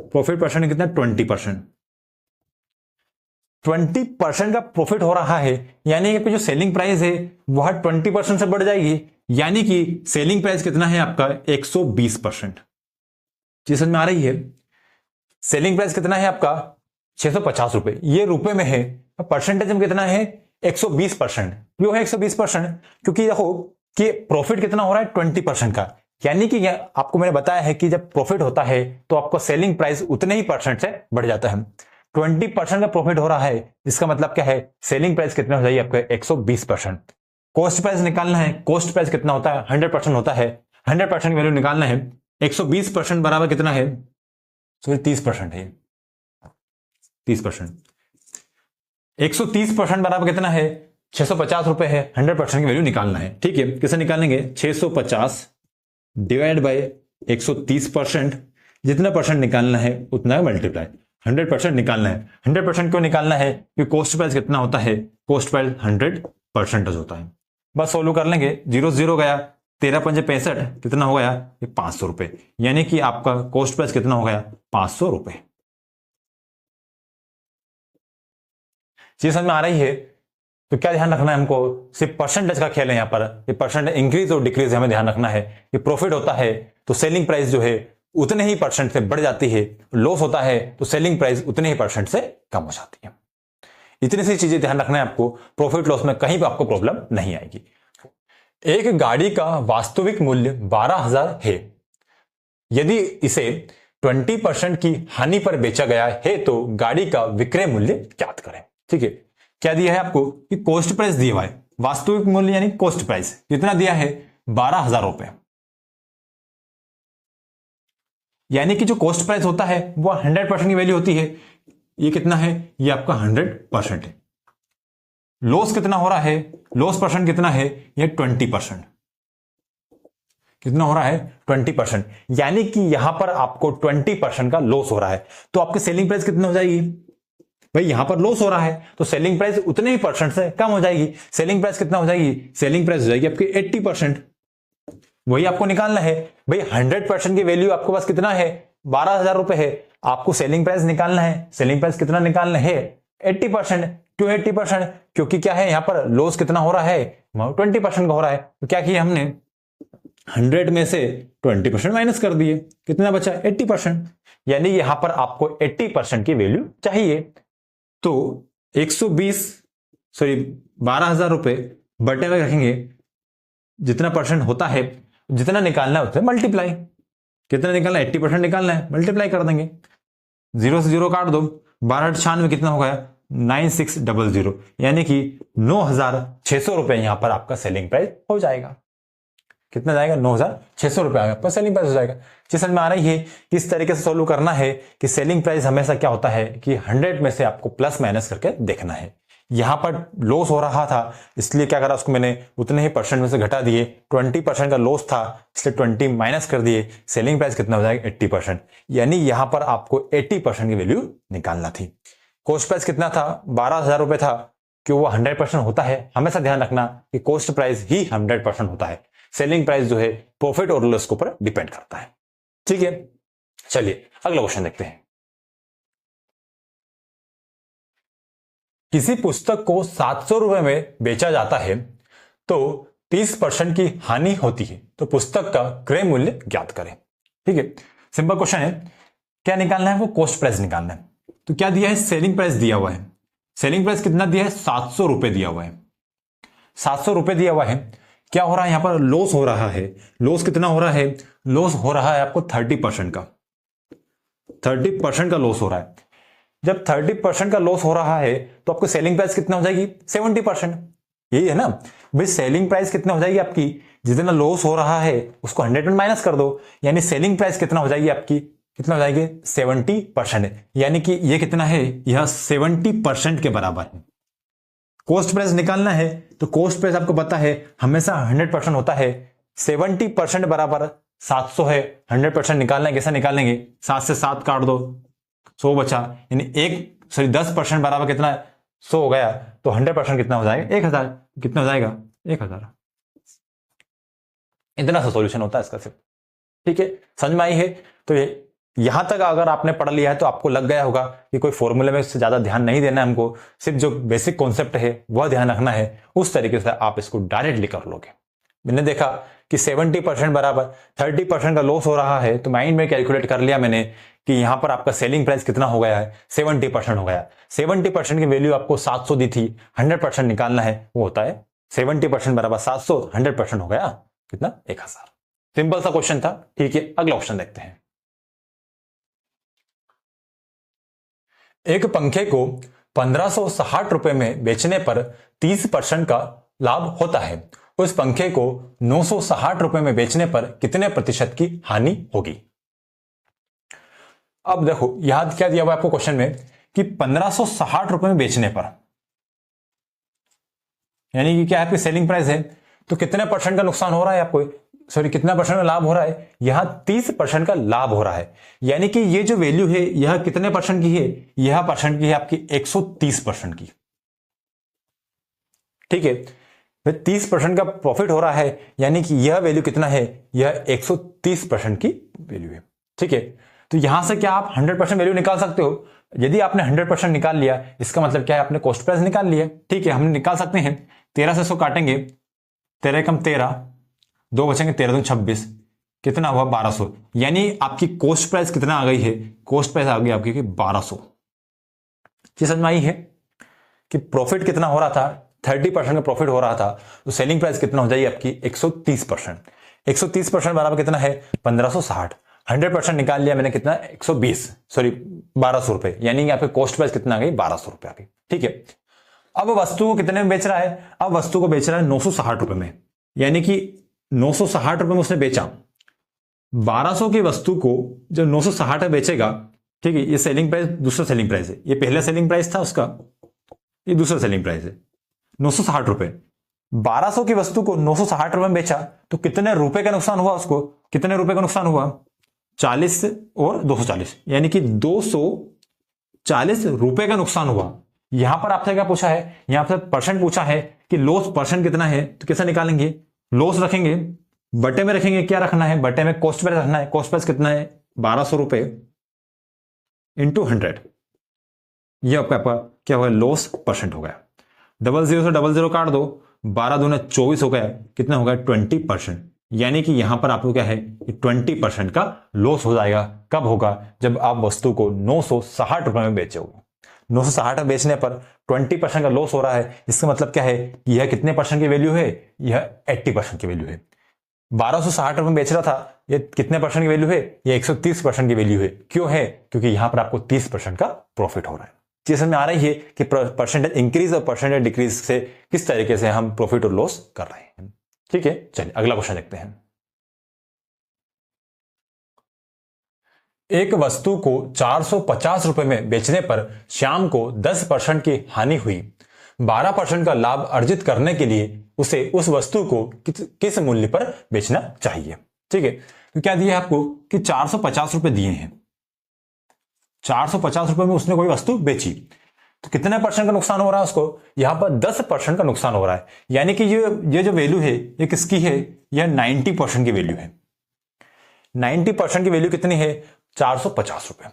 प्रॉफिट परसेंट कितना 20%। 20% का प्रॉफिट हो रहा है यानी कि जो सेलिंग प्राइस है वह 20% से बढ़ जाएगी, यानी कि सेलिंग प्राइस कितना है आपका 120%। जी समझ में आ रही है। सेलिंग प्राइस कितना है आपका 650 रुपए, ये रुपए में है, परसेंटेज में कितना है 120%। क्यों है 120%, क्योंकि देखो कि प्रॉफिट कितना हो रहा है 20% का, यानी कि आपको मैंने बताया है कि जब प्रॉफिट होता है तो आपको सेलिंग प्राइस उतने ही परसेंट से बढ़ जाता है। 20% का प्रॉफिट हो रहा है, इसका मतलब क्या है सेलिंग प्राइस कितना हो जाएगी आपका 120%। कॉस्ट प्राइस निकालना है, कॉस्ट प्राइस कितना होता है 100% होता है, 100% की वैल्यू निकालना है। 120% बराबर कितना है, सॉरी 30% है, 30%। 130% बराबर कितना है 650 रुपए है, 100% की वैल्यू निकालना है। ठीक है, कैसे निकालेंगे 650 डिवाइड बाय 130%, जितना परसेंट निकालना है उतना मल्टीप्लाई 100% निकालना है। 100% क्यों निकालना है, क्योंकि कॉस्ट प्राइस कितना होता है, कॉस्ट प्राइस 100% होता है। बस सोल्व कर लेंगे, 0 0 गया, 13 पंजे 65, कितना हो गया ये 500 रुपए, यानी कि आपका कॉस्ट प्राइस कितना हो गया 500 रुपए। चीज समझ में आ रही है। तो क्या ध्यान रखना है हमको, सिर्फ परसेंटेज का खेल है यहाँ पर, ये परसेंट इंक्रीज और डिक्रीज हमें ध्यान रखना है। ये प्रॉफिट होता है तो सेलिंग प्राइस जो है उतने ही परसेंट से बढ़ जाती है, लॉस होता है तो सेलिंग प्राइस उतने ही परसेंट से कम हो जाती है। इतनी सी चीजें ध्यान रखना है आपको, प्रॉफिट लॉस में कहीं भी आपको प्रॉब्लम नहीं आएगी। एक गाड़ी का वास्तविक मूल्य 12,000 है, यदि इसे 20% की हानि पर बेचा गया है तो गाड़ी का विक्रय मूल्य ज्ञात करें। ठीक है, क्या दिया है आपको कि कॉस्ट प्राइस दिया हुआ है, वास्तविक मूल्य यानी कॉस्ट प्राइस कितना दिया है 12,000 रुपए, यानी कि जो कॉस्ट प्राइस होता है वो 100% की वैल्यू होती है। ये कितना है, ये आपका 100% है। लॉस कितना हो रहा है, लॉस परसेंट कितना है, ये 20%। कितना हो रहा है 20%, यानी कि यहां पर आपको 20% का लॉस हो रहा है। तो आपकी सेलिंग प्राइस कितनी हो जाएगी, भाई यहां पर लॉस हो रहा है तो सेलिंग प्राइस उतने ही परसेंट से कम हो जाएगी। सेलिंग प्राइस कितना हो जाएगी, सेलिंग प्राइस हो जाएगी आपकी 80%। वही आपको निकालना है भाई, 100% की वैल्यू आपके पास कितना है 12,000 रुपए है, आपको सेलिंग प्राइस निकालना है। सेलिंग प्राइस कितना निकालना है 80%। क्यों 80%, क्योंकि क्या है यहां पर लॉस कितना हो रहा है 20% का हो रहा है। तो क्या किया हमने 100 में से 20% माइनस कर दिए, कितना बचा 80%, यानी यहां पर आपको 80% की वैल्यू चाहिए। तो 12,000 रुपए बटे में रखेंगे, जितना परसेंट होता है जितना निकालना है उससे मल्टीप्लाई, कितना निकालना है 80% निकालना है, मल्टीप्लाई कर देंगे। 0 से 0 काट दो, 1296 कितना हो गया 9600, यानी कि 9,600 रुपए यहां पर आपका सेलिंग प्राइस हो जाएगा। कितना जाएगा 9,600 रुपए आपका सेलिंग प्राइस हो जाएगा। जी समझ में आ रही है किस तरीके से सोल्व करना है कि सेलिंग प्राइस हमेशा क्या होता है कि 100 में से आपको प्लस माइनस करके देखना है। यहां पर लॉस हो रहा था, इसलिए क्या करा, उसको मैंने उतने ही परसेंट में से घटा दिए। 20% का लॉस था, इसलिए 20 माइनस कर दिए। सेलिंग प्राइस कितना हो जाएगा, 80%। यानी यहां पर आपको 80% की वैल्यू निकालना थी। कॉस्ट प्राइस कितना था, 12,000 रुपए था। क्यों, वो 100% होता है। हमेशा ध्यान रखना कि कॉस्ट प्राइस ही 100% होता है। सेलिंग प्राइस जो है प्रॉफिट और लॉस के ऊपर डिपेंड करता है। ठीक है, चलिए अगला क्वेश्चन देखते हैं। किसी पुस्तक को 700 रुपए में बेचा जाता है तो 30% की हानि होती है, तो पुस्तक का क्रय मूल्य ज्ञात करें। ठीक है, सिंपल क्वेश्चन है। क्या निकालना है, वो कॉस्ट प्राइस निकालना है। तो क्या दिया है, सेलिंग प्राइस दिया हुआ है। सेलिंग प्राइस कितना दिया है, 700 रुपए दिया हुआ है। 700 रुपए दिया हुआ है। क्या हो रहा है, यहां पर लॉस हो रहा है। लॉस कितना हो रहा है, लॉस हो रहा है आपको 30% का। 30% का लॉस हो रहा है। जब 30% का लॉस हो रहा है तो आपको सेलिंग प्राइस कितना हो जाएगी, 70%। यही है ना भाई, सेलिंग प्राइस कितना हो जाएगी आपकी, जितना लॉस हो रहा है उसको 100 में माइनस कर दो, यानी सेलिंग प्राइस कितना हो जाएगी आपकी, कितना हो जाएगी, 70%। यानी कि ये कितना है, यह 70% के बराबर है। कॉस्ट प्राइस निकालना है तो कॉस्ट प्राइस आपको पता है हमेशा 100% होता है। 70% बराबर 700 है। 100% निकालना है, कैसे निकालेंगे, 7 से 7 काट दो, 100 बचा। यानी 10% बराबर कितना, 100 हो गया। तो 100% कितना हो जाएगा, 1000। कितना हो जाएगा, 1000। इतना सा सॉल्यूशन होता है इसका सिर्फ। ठीक है, समझ में आई है। तो ये यहां तक अगर आपने पढ़ लिया है तो आपको लग गया होगा कि कोई फॉर्मूले में से ज्यादा ध्यान नहीं देना है हमको, सिर्फ जो बेसिक कॉन्सेप्ट है वह ध्यान रखना है। उस तरीके से आप इसको डायरेक्टली कर लोगे। मैंने देखा कि 70% बराबर 30% का लॉस हो रहा है, तो माइंड में कैलकुलेट कर लिया मैंने कि यहां पर आपका सेलिंग प्राइस कितना हो गया है, 70% हो गया। 70% की वैल्यू आपको 700 दी थी, 100% निकालना है, वो होता है 70% बराबर 700, 100% हो गया कितना, 1000। सिंपल सा क्वेश्चन था। ठीक है, अगला क्वेश्चन देखते हैं। एक पंखे को 1560 रुपए में बेचने पर 30% का लाभ होता है। उस पंखे को 960 रुपए में बेचने पर कितने प्रतिशत की हानि होगी। अब देखो यहां क्या दिया हुआ है आपको क्वेश्चन में कि 1560 रुपए में बेचने पर, यानी कि क्या आपकी सेलिंग प्राइस है, तो कितने परसेंट का नुकसान हो रहा है आपको, सॉरी कितना परसेंट का लाभ हो रहा है, यहां 30% का लाभ हो रहा है। यानी कि ये जो वैल्यू है यह कितने परसेंट की है, यह परसेंट की है आपकी 130% की। ठीक है, 30% का प्रॉफिट हो रहा है, यानी कि यह वैल्यू कितना है, यह 130% की वैल्यू है। ठीक है, तो यहां से क्या आप 100% वैल्यू निकाल सकते हो। यदि आपने 100% निकाल लिया, इसका मतलब क्या है, आपने कॉस्ट प्राइस निकाल लिया। ठीक है, हम निकाल सकते हैं। 13 से 100 काटेंगे, 13 कम 13, 2 बचेंगे, 13 दूनी 26, कितना हुआ, 1200। यानी आपकी कॉस्ट प्राइस कितना आ गई है, कॉस्ट प्राइस आ गई आपकी 1200। ये समझ में आई है कि प्रॉफिट कितना हो रहा था, 30% का प्रॉफिट हो रहा था, तो सेलिंग प्राइस कितना हो जाएगी आपकी 130%। 130% बराबर कितना है, 1560। 100% निकाल लिया मैंने, कितना, 120, सॉरी 1200 रुपए। यानी आपके कॉस्ट प्राइस कितना आ गई, 1200 रुपए आ गई। ठीक है, अब वस्तु को कितने में बेच रहा है, अब वस्तु को बेच रहा है 960 रुपए में। यानी कि 960 रुपए में उसने बेचा। 1200 की वस्तु को जब 960 में बेचेगा, ठीक है, ये सेलिंग प्राइस, दूसरा सेलिंग प्राइस है, ये पहला सेलिंग प्राइस था उसका, ये दूसरा सेलिंग प्राइस है 960 रुपए। 1200 की वस्तु को 960 रुपए में बेचा, तो कितने रुपए का नुकसान हुआ उसको, कितने रुपए का नुकसान हुआ, 40 और 240, यानी कि 240 रुपए का नुकसान हुआ। यहां पर आपसे क्या पूछा है, यहां पर परसेंट पूछा है कि लॉस परसेंट कितना है, तो कैसे निकालेंगे, लॉस रखेंगे, बटे में रखेंगे, क्या रखना है, बटे में कॉस्ट प्राइस रखना है। कॉस्ट प्राइस कितना है, 1200 रुपए इंटू 100, ये आपका क्या होगा, लॉस परसेंट हो गया। 00 से 00 काट दो, 12 दूना 24 हो गया, कितना होगा, 20%। यानी कि यहां पर आपको क्या है, 20% का लॉस हो जाएगा। कब होगा, जब आप वस्तु को 960 रुपए में बेचोगे। 960 में बेचने पर 20% का लॉस हो रहा है। इसका मतलब क्या है, यह कितने परसेंट की वैल्यू है, यह 80% की वैल्यू है। 1260 रुपए में बेच रहा था, यह कितने परसेंट की वैल्यू है, यह 130% की वैल्यू है। क्यों है, क्योंकि यहां पर आपको 30% का प्रॉफिट हो रहा है। चीज समझ में आ रही है कि परसेंटेज इंक्रीज और परसेंटेज डिक्रीज से किस तरीके से हम प्रॉफिट और लॉस कर रहे हैं। ठीक है, चलिए अगला क्वेश्चन देखते हैं। एक वस्तु को 450 रुपए में बेचने पर श्याम को 10% की हानि हुई। 12% का लाभ अर्जित करने के लिए उसे उस वस्तु को किस मूल्य पर बेचना चाहिए। ठीक है, तो क्या दिया है आपको कि 450 रुपए दिए हैं, 450 रुपए में उसने कोई वस्तु बेची, तो कितने परसेंट का नुकसान हो रहा है उसको? यहां पर 10% का नुकसान हो रहा है। यानी कि ये जो वैल्यू है ये किसकी है? यह 90% की वैल्यू है। 90% की वैल्यू कितनी है? 450 रुपए।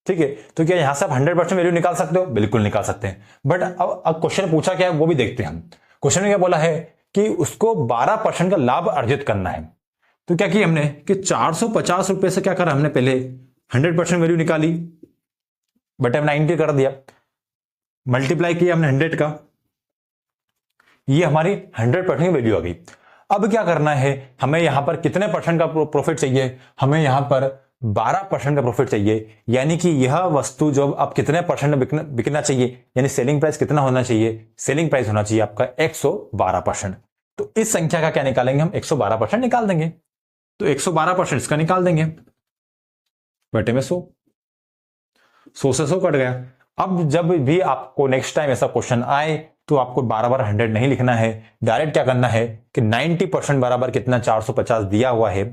ठीक है, तो क्या यहां से आप 100% वैल्यू निकाल सकते हो? बिल्कुल निकाल सकते हैं। बट अब क्वेश्चन पूछा क्या है वो भी देखते हैं हम। क्वेश्चन में क्या बोला है कि उसको 12% का लाभ अर्जित करना है। तो क्या किया हमने कि 450 रुपए से क्या करा हमने? पहले 100% वैल्यू निकाली, बट हमने 90 कर दिया, मल्टीप्लाई किया हमने 100 का, ये हमारी 100% की वैल्यू आ गई। अब क्या करना है, हमें यहां पर कितने परसेंट का प्रॉफिट चाहिए? हमें यहां पर 12% का प्रॉफिट चाहिए। यानी कि यह वस्तु जो अब कितने परसेंट में बिकना चाहिए, यानी सेलिंग प्राइस कितना होना चाहिए? सेलिंग प्राइस होना चाहिए आपका 112%। तो इस संख्या का क्या निकालेंगे हम? 112% निकाल देंगे। तो 112% इसका निकाल देंगे, बटे में 100, 100 से 100 कट गया। अब जब भी आपको नेक्स्ट टाइम ऐसा क्वेश्चन आए तो आपको बार बार 100 नहीं लिखना है, डायरेक्ट क्या करना है कि 90% बराबर कितना? 450 दिया हुआ है,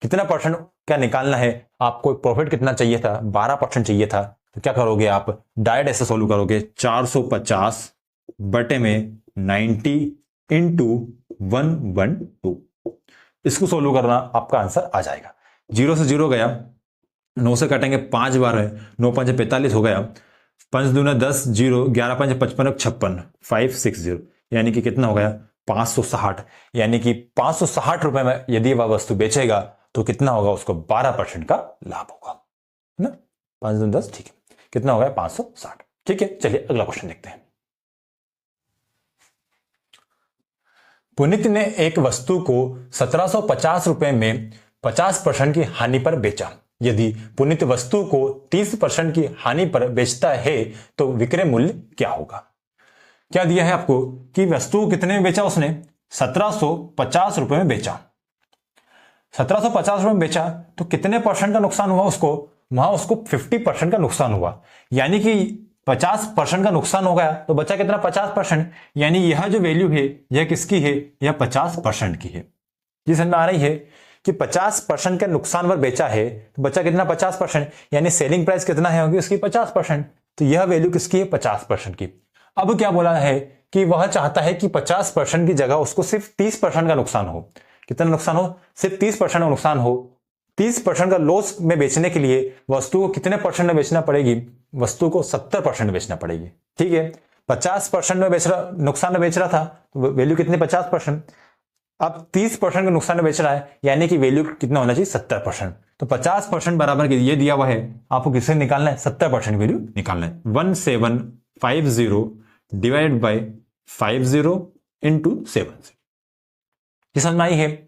कितना परसेंट क्या निकालना है आपको? प्रॉफिट कितना चाहिए था? 12% चाहिए था। तो क्या करोगे आप? डायरेक्ट ऐसे सोल्व करोगे, 450 बटे में 90 इंटू 112, इसको सोल्व करना आपका आंसर आ जाएगा। 0 से 0 गया, 9 से काटेंगे 5 बार है, 9 5 45 हो गया, 5 दूना 10, 0, 11 5 55, 56, 560, यानी कि कितना हो गया? 560। यानी कि 560 रुपए में यदि वह वस्तु बेचेगा तो कितना होगा? उसको 12% का लाभ होगा, है ना? 5 दूना 10, ठीक है, कितना हो गया? 560। ठीक है, चलिए अगला क्वेश्चन देखते हैं। पुनीत ने एक वस्तु को 1750 रुपए में 50% की हानि पर बेचा। यदि पुनीत वस्तु को 30% की हानि पर बेचता है तो विक्रय मूल्य क्या होगा? क्या दिया है आपको कि वस्तु कितने में बेचा उसने? 1750 रुपए में बेचा। 1750 रुपए में बेचा तो कितने परसेंट का नुकसान हुआ उसको? वहां उसको 50% का नुकसान हुआ। यानी कि 50% का नुकसान हो गया तो बचा कितना? 50%। यानी यह जो वैल्यू है यह किसकी है? यह 50% की है। ये समझ में आ रही है कि 50% के नुकसान पर बेचा है तो बचा कितना? 50%। यानी सेलिंग प्राइस कितना है होगी उसकी? 50%। तो यह वैल्यू किसकी है? 50% की। अब क्या बोला है कि वह चाहता है कि 50% की जगह उसको सिर्फ 30% का नुकसान हो। कितना नुकसान हो? सिर्फ 30% का नुकसान हो। 30% का लॉस में बेचने के लिए वस्तु को कितने परसेंट में बेचना पड़ेगी? वस्तु को 70% में बेचना पड़ेगी। ठीक है, 50% में नुकसान में बेच रहा था तो वैल्यू कितनी? 50%। अब 30% के नुकसान में बेच रहा है, यानी कि वैल्यू कितना होना चाहिए? 70%। तो 50% बराबर ये दिया हुआ है, आपको किससे निकालना है? 70% वैल्यू निकालना है। 1750 डिवाइड बाय 50 इंटू 7। ये समझ में आई है?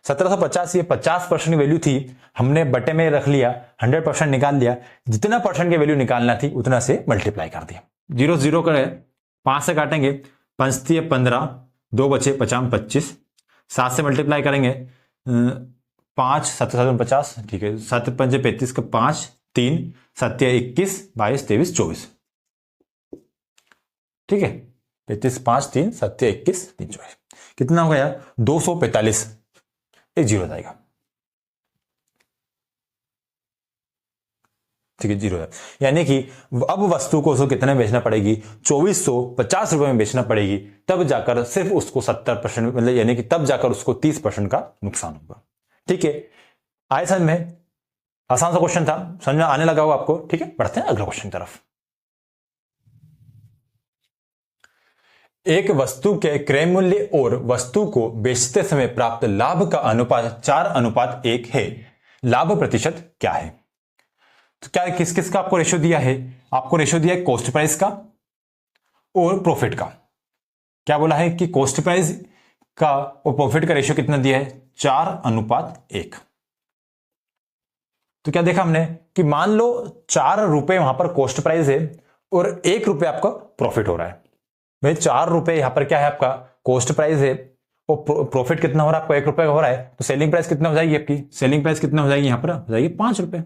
1750 ये 50% की वैल्यू थी, हमने बटे में रख लिया, 100% निकाल लिया, जितना परसेंट की वैल्यू निकालना थी उतना से मल्टीप्लाई कर दिया। 0 0 करे, 5 से काटेंगे, 5 15, 2 बचे, 50 25, 7 से मल्टीप्लाई करेंगे, 5 7 7 50, ठीक है, 7 5 35 का 5, 3 7 21, 22 23 24, ठीक है, 35 5 3 7 21 3 24, कितना हो गया? 245। एक जीरो जाएगा, ठीक है, जीरो है। यानी कि अब वस्तु को उसको कितने में बेचना पड़ेगी? 2450 रुपए में बेचना पड़ेगी, तब जाकर सिर्फ उसको 70%, मतलब यानी कि तब जाकर उसको 30% का नुकसान होगा। ठीक है, आए समझ में? आसान सा क्वेश्चन था, समझ में आने लगा होगा आपको। ठीक है, बढ़ते हैं अगला क्वेश्चन की तरफ। एक वस्तु के क्रय मूल्य और वस्तु को बेचते समय प्राप्त लाभ का अनुपात 4:1 है। लाभ प्रतिशत क्या है? तो क्या किस किस का आपको रेशियो दिया है? आपको रेशियो दिया है कॉस्ट प्राइस का और प्रॉफिट का। क्या बोला है कि कॉस्ट प्राइस का और प्रॉफिट का रेशियो कितना दिया है? 4:1। तो क्या देखा हमने कि मान लो 4 रुपए वहां पर कॉस्ट प्राइस है और 1 रुपए आपका प्रॉफिट हो रहा है। भाई 4 रुपए यहां पर क्या है? आपका कॉस्ट प्राइस है और प्रॉफिट कितना हो रहा है? आपको 1 रुपए का हो रहा है, तो सेलिंग प्राइस कितना हो जाएगी आपकी? सेलिंग प्राइस कितना हो जाएगी? यहां पर हो जाएगी 5 रुपए।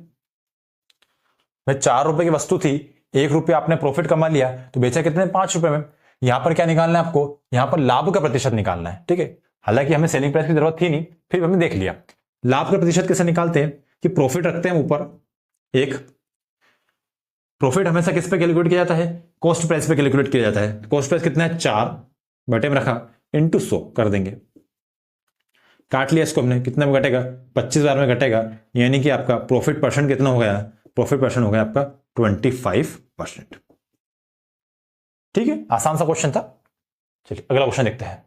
भाई 4 रुपए की वस्तु थी, 1 रुपया आपने प्रॉफिट कमा लिया, तो बेचा कितने? 5 रुपए में। यहां पर क्या निकालना है आपको, यहां पर लाभ का प्रतिशत निकालना है, ठीक है। हालांकि हमें सेलिंग प्राइस की जरूरत थी नहीं, फिर हमने देख लिया। लाभ का प्रतिशत कैसे निकालते हैं कि प्रॉफिट रखते हैं ऊपर एक, प्रॉफिट हमेशा किस पे कैलकुलेट किया जाता है, कॉस्ट प्राइस पे कैलकुलेट किया जाता है। कॉस्ट प्राइस कितना है 4 बटे में रखा इंटू 100 कर देंगे, काट लिया इसको हमने, कितने में घटेगा 25,000 में घटेगा, यानी कि आपका प्रॉफिट परसेंट कितना हो गया, प्रॉफिट परसेंट हो गया आपका 25%। ठीक है, आसान सा क्वेश्चन था। चलिए अगला क्वेश्चन देखते हैं।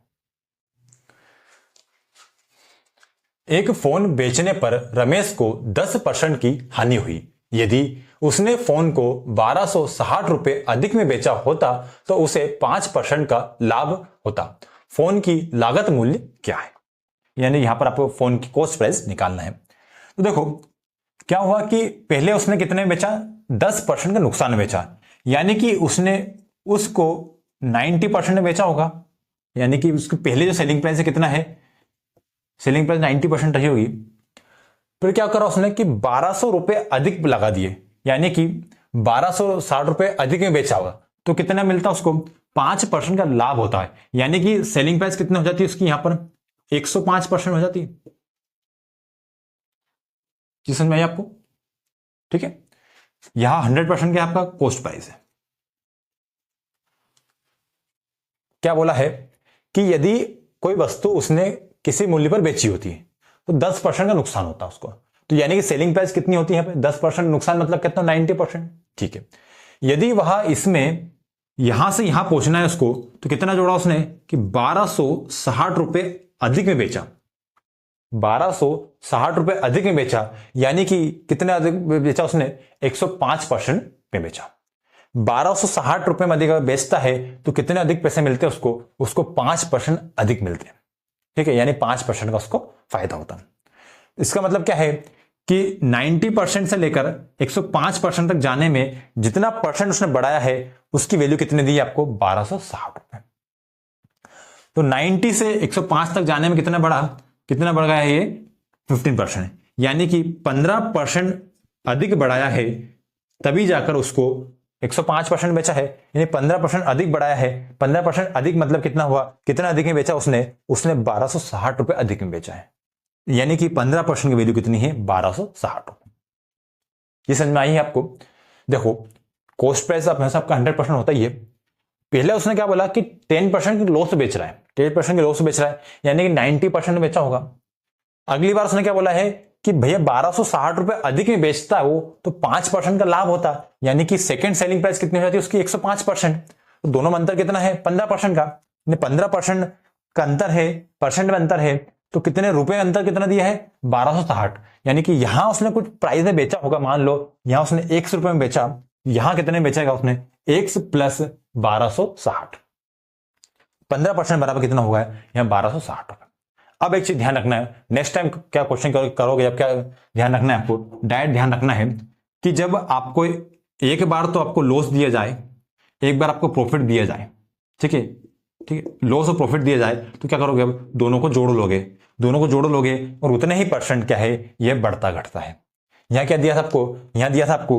एक फोन बेचने पर रमेश को 10% की हानि हुई। यदि उसने फोन को 1260 रुपए अधिक में बेचा होता तो उसे 5% का लाभ होता। फोन की लागत मूल्य क्या है? यानी यहां पर आपको फोन की कॉस्ट प्राइस निकालना है। तो देखो क्या हुआ कि पहले उसने कितने में बेचा, 10% का नुकसान में बेचा, यानी कि उसने उसको 90% में बेचा होगा, यानी कि उसको पहले जो सेलिंग प्राइस है कितना है, सेलिंग प्राइस 90% रही होगी। फिर क्या करा उसने कि 1200 रुपए अधिक लगा दिए, यानी कि 1260 रुपए अधिक में बेचा होगा, तो कितना मिलता उसको 5% का लाभ होता है, यानी कि सेलिंग प्राइस कितनी हो जाती है उसकी यहां पर 105% हो जाती है। जी समझ में आई आपको? ठीक है, यहां 100% का आपका कॉस्ट प्राइस है। क्या बोला है कि यदि कोई वस्तु उसने किसी मूल्य पर बेची होती है तो 10% का नुकसान होता है उसको, तो यानी कि सेलिंग प्राइस कितनी होती है यहाँ पे 10% नुकसान, मतलब कितना 90%। ठीक है, यदि वह इसमें यहां से यहां पहुंचना है उसको, तो कितना जोड़ा उसने कि 1260 रुपए अधिक में बेचा, 1260 रुपए अधिक में बेचा, यानी कि कितने अधिक बेचा उसने 105% में बेचा। 1260 रुपए में अधिक बेचता है तो कितने अधिक पैसे मिलते हैं उसको, उसको 5% अधिक मिलते हैं। ठीक है, यानी 5% का उसको फायदा होता है। इसका मतलब क्या है कि 90% से लेकर 105% तक जाने में जितना परसेंट उसने बढ़ाया है उसकी वैल्यू कितने दी आपको 1260 रुपए। तो 90 से 105 तक जाने में कितना बढ़ गया है ये 15%, यानी कि 15% अधिक बढ़ाया है तभी जाकर उसको 105% बेचा है, यानी 15% अधिक बढ़ाया है। 15% अधिक मतलब कितना हुआ, कितना अधिक में बेचा उसने 1260 रुपए अधिक में बेचा है, यानी कि 15% की वैल्यू कितनी है 1260 रुपए। ये समझ में आई है आपको? देखो कॉस्ट प्राइस हमेशा आपका 100% होता ही है। पहले उसने क्या बोला कि 10% की लॉस बेच रहा है, 10% की लॉस बेच रहा है, यानी कि 90% बेचा होगा। अगली बार उसने क्या बोला है कि भैया 1260 रुपए अधिक में बेचता है वो, तो 5% का लाभ होता, यानी कि सेकंड सेलिंग प्राइस कितनी हो जाती है उसकी 105%। तो दोनों में अंतर कितना है 15% का, 15% का अंतर है, परसेंट में अंतर है, तो कितने रुपए अंतर कितना दिया है 1260, यानी कि यहां उसने कुछ प्राइस में बेचा होगा, मान लो यहां उसने 100 रुपए में बेचा, यहां कितने बेचेगा उसने 1 प्लस 1260, 15% बराबर कितना होगा यहां 1260 रुपए। अब एक चीज ध्यान रखना है, नेक्स्ट टाइम क्या क्वेश्चन करोगे जब क्या ध्यान रखना है आपको, डायरेक्ट ध्यान रखना है कि जब आपको एक बार तो आपको लॉस दिया जाए, एक बार आपको प्रॉफिट दिया जाए, ठीक है, लॉस और प्रॉफिट दिया जाए, तो क्या करोगे अब दोनों को जोड़ लोगे और उतने ही परसेंट क्या है ये बढ़ता घटता है। यहां क्या दिया था आपको, यहां दिया था आपको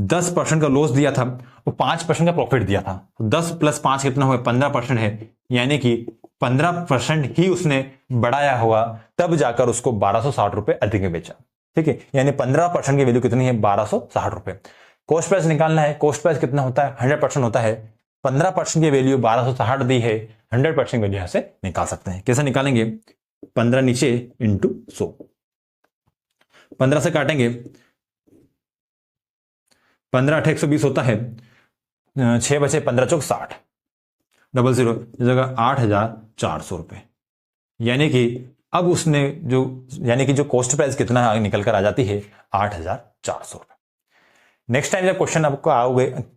10% का लॉस दिया था और 5% का प्रॉफिट दिया था, 10 प्लस 5 कितना हुआ 15% है, यानी कि 15% ही उसने बढ़ाया हुआ, तब जाकर उसको 1260 रुपए अधिक में बेचा। ठीक है, यानी 15% की वैल्यू कितनी है 1260 रुपए। कॉस्ट प्राइस निकालना है, कॉस्ट प्राइस कितना होता है 100% होता है, 15% की वैल्यू 1260 दी है, 100% वैल्यू यहां से निकाल सकते हैं। कैसे निकालेंगे, 15 नीचे इंटू 100, 15 से काटेंगे 15 8 120 होता है, 6 बचे 15 चौक 60, 00 इस जगह 8400 रुपए, यानी कि अब उसने जो कॉस्ट प्राइस कितना निकल कर आ जाती है 8400 रुपए। नेक्स्ट टाइम जब क्वेश्चन आपको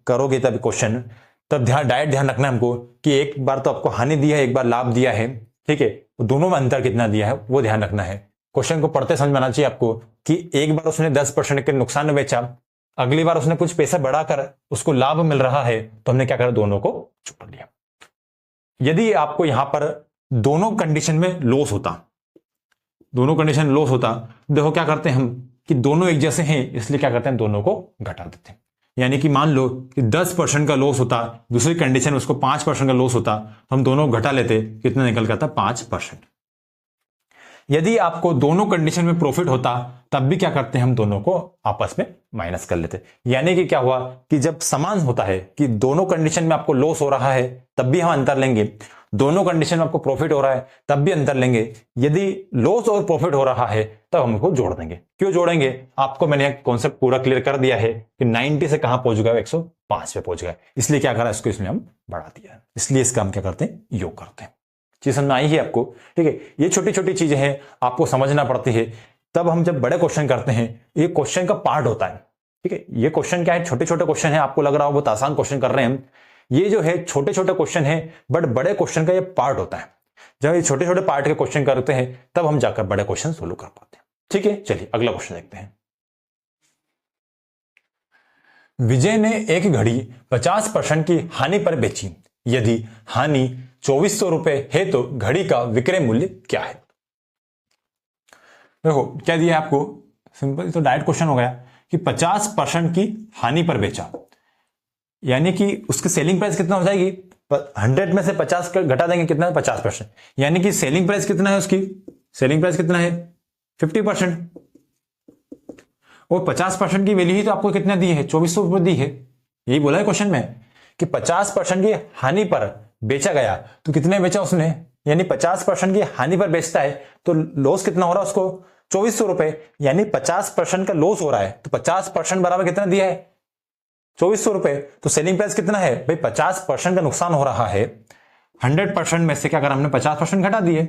करोगे तब क्वेश्चन, तब डायरेक्ट ध्यान रखना है हमको कि एक बार तो आपको हानि दिया है, एक बार लाभ दिया है, ठीक है, दोनों में अंतर कितना दिया है वो ध्यान रखना है। क्वेश्चन को पढ़ते समझ में आना चाहिए आपको कि एक बार उसने 10% के नुकसान में बेचा, अगली बार उसने कुछ पैसा बढ़ाकर उसको लाभ मिल रहा है, तो हमने क्या करा दोनों को जोड़ लिया। यदि आपको यहां पर दोनों कंडीशन में लॉस होता, देखो क्या करते हैं हम कि दोनों एक जैसे हैं, इसलिए क्या करते हैं दोनों को घटा देते हैं। यानी कि मान लो कि 10% का लॉस होता, दूसरी कंडीशन में उसको 5% का लॉस होता, तो हम दोनों घटा लेते, कितना निकल कर आता 5%। यदि आपको दोनों कंडीशन में प्रॉफिट होता तब भी क्या करते हैं, हम दोनों को आपस में माइनस कर लेते। यानी कि क्या हुआ कि जब समान होता है कि दोनों कंडीशन में आपको लॉस हो रहा है तब भी हम अंतर लेंगे, दोनों कंडीशन में आपको प्रॉफिट हो रहा है तब भी अंतर लेंगे। यदि लॉस और प्रॉफिट हो रहा है तब हम इसको जोड़ देंगे। क्यों जोड़ेंगे, आपको मैंने कॉन्सेप्ट पूरा क्लियर कर दिया है कि 90 से कहां पहुंच गया, 105 पे पहुंच गया, इसलिए क्या करा, इसको इसमें हम बढ़ा दिया, इसलिए इसका हम क्या करते हैं, योग करते हैं। चीज समझ आई है आपको, ठीक है। ये छोटी छोटी चीजें हैं, आपको समझना पड़ती है। तब हम जब बड़े क्वेश्चन करते हैं, ये क्वेश्चन का पार्ट होता है, ठीक है। ये क्वेश्चन क्या है, छोटे छोटे क्वेश्चन है, आपको लग रहा हो बहुत आसान क्वेश्चन कर रहे हैं हम, ये जो है छोटे छोटे क्वेश्चन है, बट बड़े क्वेश्चन का ये पार्ट होता है। जब ये छोटे छोटे पार्ट के क्वेश्चन करते हैं तब हम जाकर बड़े क्वेश्चन सोल्व कर पाते हैं, ठीक है। चलिए अगला क्वेश्चन देखते हैं। विजय ने एक घड़ी 50% की हानि पर बेची, यदि हानि 2400 रुपए है तो घड़ी का विक्रय मूल्य क्या है। देखो क्या दिया है आपको, सिंपल तो डायरेक्ट क्वेश्चन हो गया कि 50% की हानि पर बेचा, यानी कि उसकी सेलिंग प्राइस कितना हो जाएगी, 100 में से 50 घटा देंगे, कितना है 50%, यानी कि सेलिंग प्राइस कितना है, उसकी सेलिंग प्राइस कितना है 50%, और 50% की वैल्यू ही तो आपको कितना दी है, 2400 रुपये दी है। यही बोला है क्वेश्चन में कि 50% की हानि पर बेचा गया, तो कितने बेचा उसने, यानी 50% की हानि पर बेचता है तो लॉस कितना हो रहा है उसको, 2400 रुपए, यानी 50% का लॉस हो रहा है, तो 50% बराबर कितना दिया है, 2400 रुपए। तो सेलिंग प्राइस कितना है भाई, 50% का नुकसान हो रहा है, 100% में से क्या करा हमने 50% घटा दिए,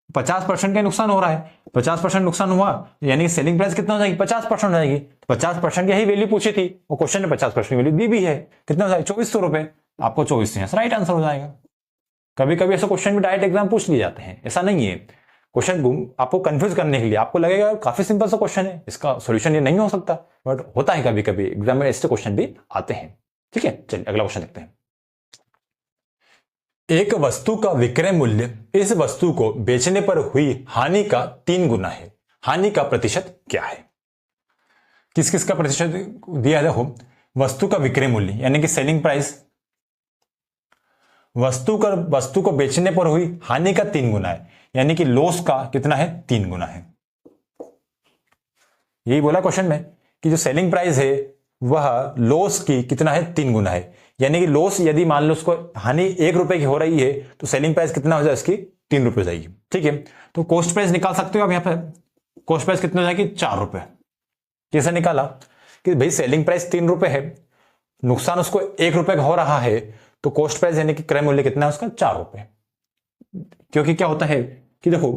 50% का नुकसान हो रहा है, 50% नुकसान हुआ यानी सेलिंग प्राइस कितना हो जाएगी, 50% हो जाएगी। 50% की यही वैल्यू पूछी थी, वो क्वेश्चन में 50% वैल्यू दी भी है, कितना हो जाएगा 2400 रुपए, आपको 2400 राइट आंसर हो जाएगा। कभी कभी ऐसे क्वेश्चन भी डायरेक्ट एग्जाम पूछ लिए जाते हैं, ऐसा नहीं है, क्वेश्चन आपको कंफ्यूज करने के लिए, आपको लगेगा काफी सिंपल सा क्वेश्चन है, इसका सॉल्यूशन ये नहीं हो सकता, बट होता है कभी कभी एग्जाम में ऐसे क्वेश्चन भी आते हैं, ठीक है। चलिए अगला क्वेश्चन देखते हैं। एक वस्तु का विक्रय मूल्य इस वस्तु को बेचने पर हुई हानि का 3 गुना है, हानि का प्रतिशत क्या है। किस किस का प्रतिशत दिया है, देखो वस्तु का विक्रय मूल्य यानी कि सेलिंग प्राइस, वस्तु को बेचने पर हुई हानि का 3 गुना है, यानी कि लॉस का कितना है, 3 गुना है। यही बोला क्वेश्चन में कि जो सेलिंग प्राइस है वह लॉस की कितना है, 3 गुना है, यानी कि लॉस यदि मान लो उसको हानि 1 रुपए की हो रही है तो सेलिंग प्राइस कितना हो जाए इसकी, 3 रुपए हो जाएगी, ठीक है। तो कॉस्ट प्राइस निकाल सकते हो आप, यहां पे कॉस्ट प्राइस कितना हो जाएगी, 4 रुपए। कैसे निकाला कि भाई सेलिंग प्राइस 3 रुपए है, नुकसान उसको 1 रुपए का हो रहा है, तो कॉस्ट प्राइस यानी कि क्रय मूल्य कितना है उसका, 4 रुपए। क्योंकि क्या होता है कि देखो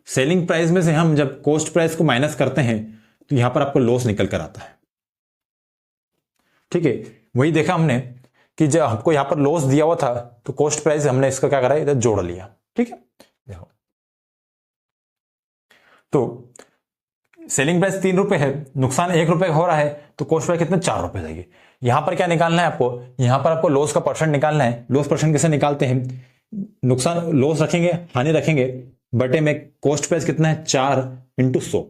सेलिंग प्राइस में से हम जब कॉस्ट प्राइस को माइनस करते हैं तो यहां पर आपको लॉस निकल कर आता है, ठीक है। वही देखा हमने कि जब हमको यहां पर लॉस दिया हुआ था तो कॉस्ट प्राइस हमने इसका क्या करा, इधर जोड़ लिया, ठीक है। देखो तो सेलिंग प्राइस 3 रुपए है, नुकसान 1 रुपए हो रहा है, तो कॉस्ट प्राइस कितना, 4 रुपए जाएगी। यहां पर क्या निकालना है आपको, यहां पर आपको लॉस का परसेंट निकालना है। लॉस परसेंट कैसे निकालते हैं, नुकसान लॉस रखेंगे, हानि रखेंगे, बटे में कॉस्ट प्राइस कितना है, 4 × 100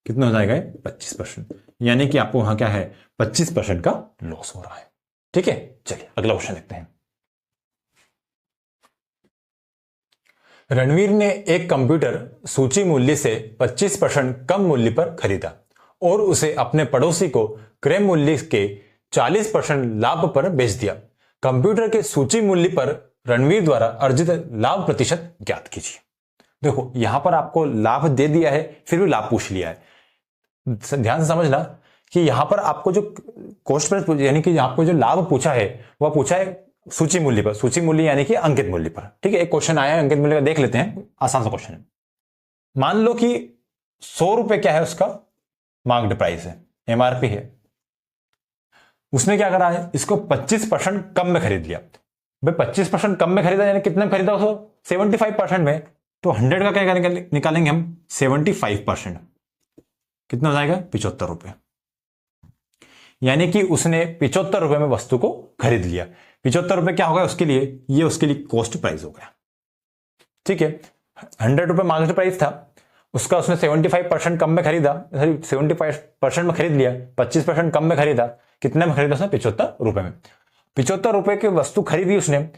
कितना हो जाएगा, 25%, यानी कि आपको वहां क्या है, 25% का लॉस हो रहा है, ठीक है। चलिए अगला क्वेश्चन देखते हैं। रणवीर ने एक कंप्यूटर सूची मूल्य से 25% कम मूल्य पर खरीदा और उसे अपने पड़ोसी को क्रय मूल्य के 40% लाभ पर बेच दिया। कंप्यूटर के सूची मूल्य पर रणवीर द्वारा अर्जित लाभ प्रतिशत ज्ञात कीजिए। देखो यहां पर आपको लाभ दे दिया है, फिर भी लाभ पूछ लिया है। ध्यान से समझना कि यहां पर आपको जो कॉस्ट प्राइस यानी कि आपको जो लाभ पूछा है वह पूछा है सूची मूल्य पर, सूची मूल्य यानी कि अंकित मूल्य पर, ठीक है। एक क्वेश्चन आया है अंकित मूल्य का, देख लेते हैं, आसान सा क्वेश्चन है। मान लो कि 100 रुपए क्या है उसका मार्क्ड प्राइस है, एमआरपी है, उसने क्या करा है, इसको 25% कम में खरीद लिया। भाई 25% कम में खरीदा यानी कितने में खरीदा उसको, 75% में, तो 100 का क्या निकालेंगे हम, 75%, कितना हो जाएगा, 75 रुपए, यानी कि उसने 75 रुपए में वस्तु को खरीद लिया। 75 रुपए क्या होगा उसके लिए, ये उसके लिए कॉस्ट प्राइस हो गया, ठीक है। 100 रुपए मार्केट प्राइस था उसका उसने 75% कम में खरीदा, 75% में खरीद लिया, 25% कम में खरीदा, कितने में खरीदा उसने? 75 रुपए में। 75 रुपए की वस्तु खरीदी उसने।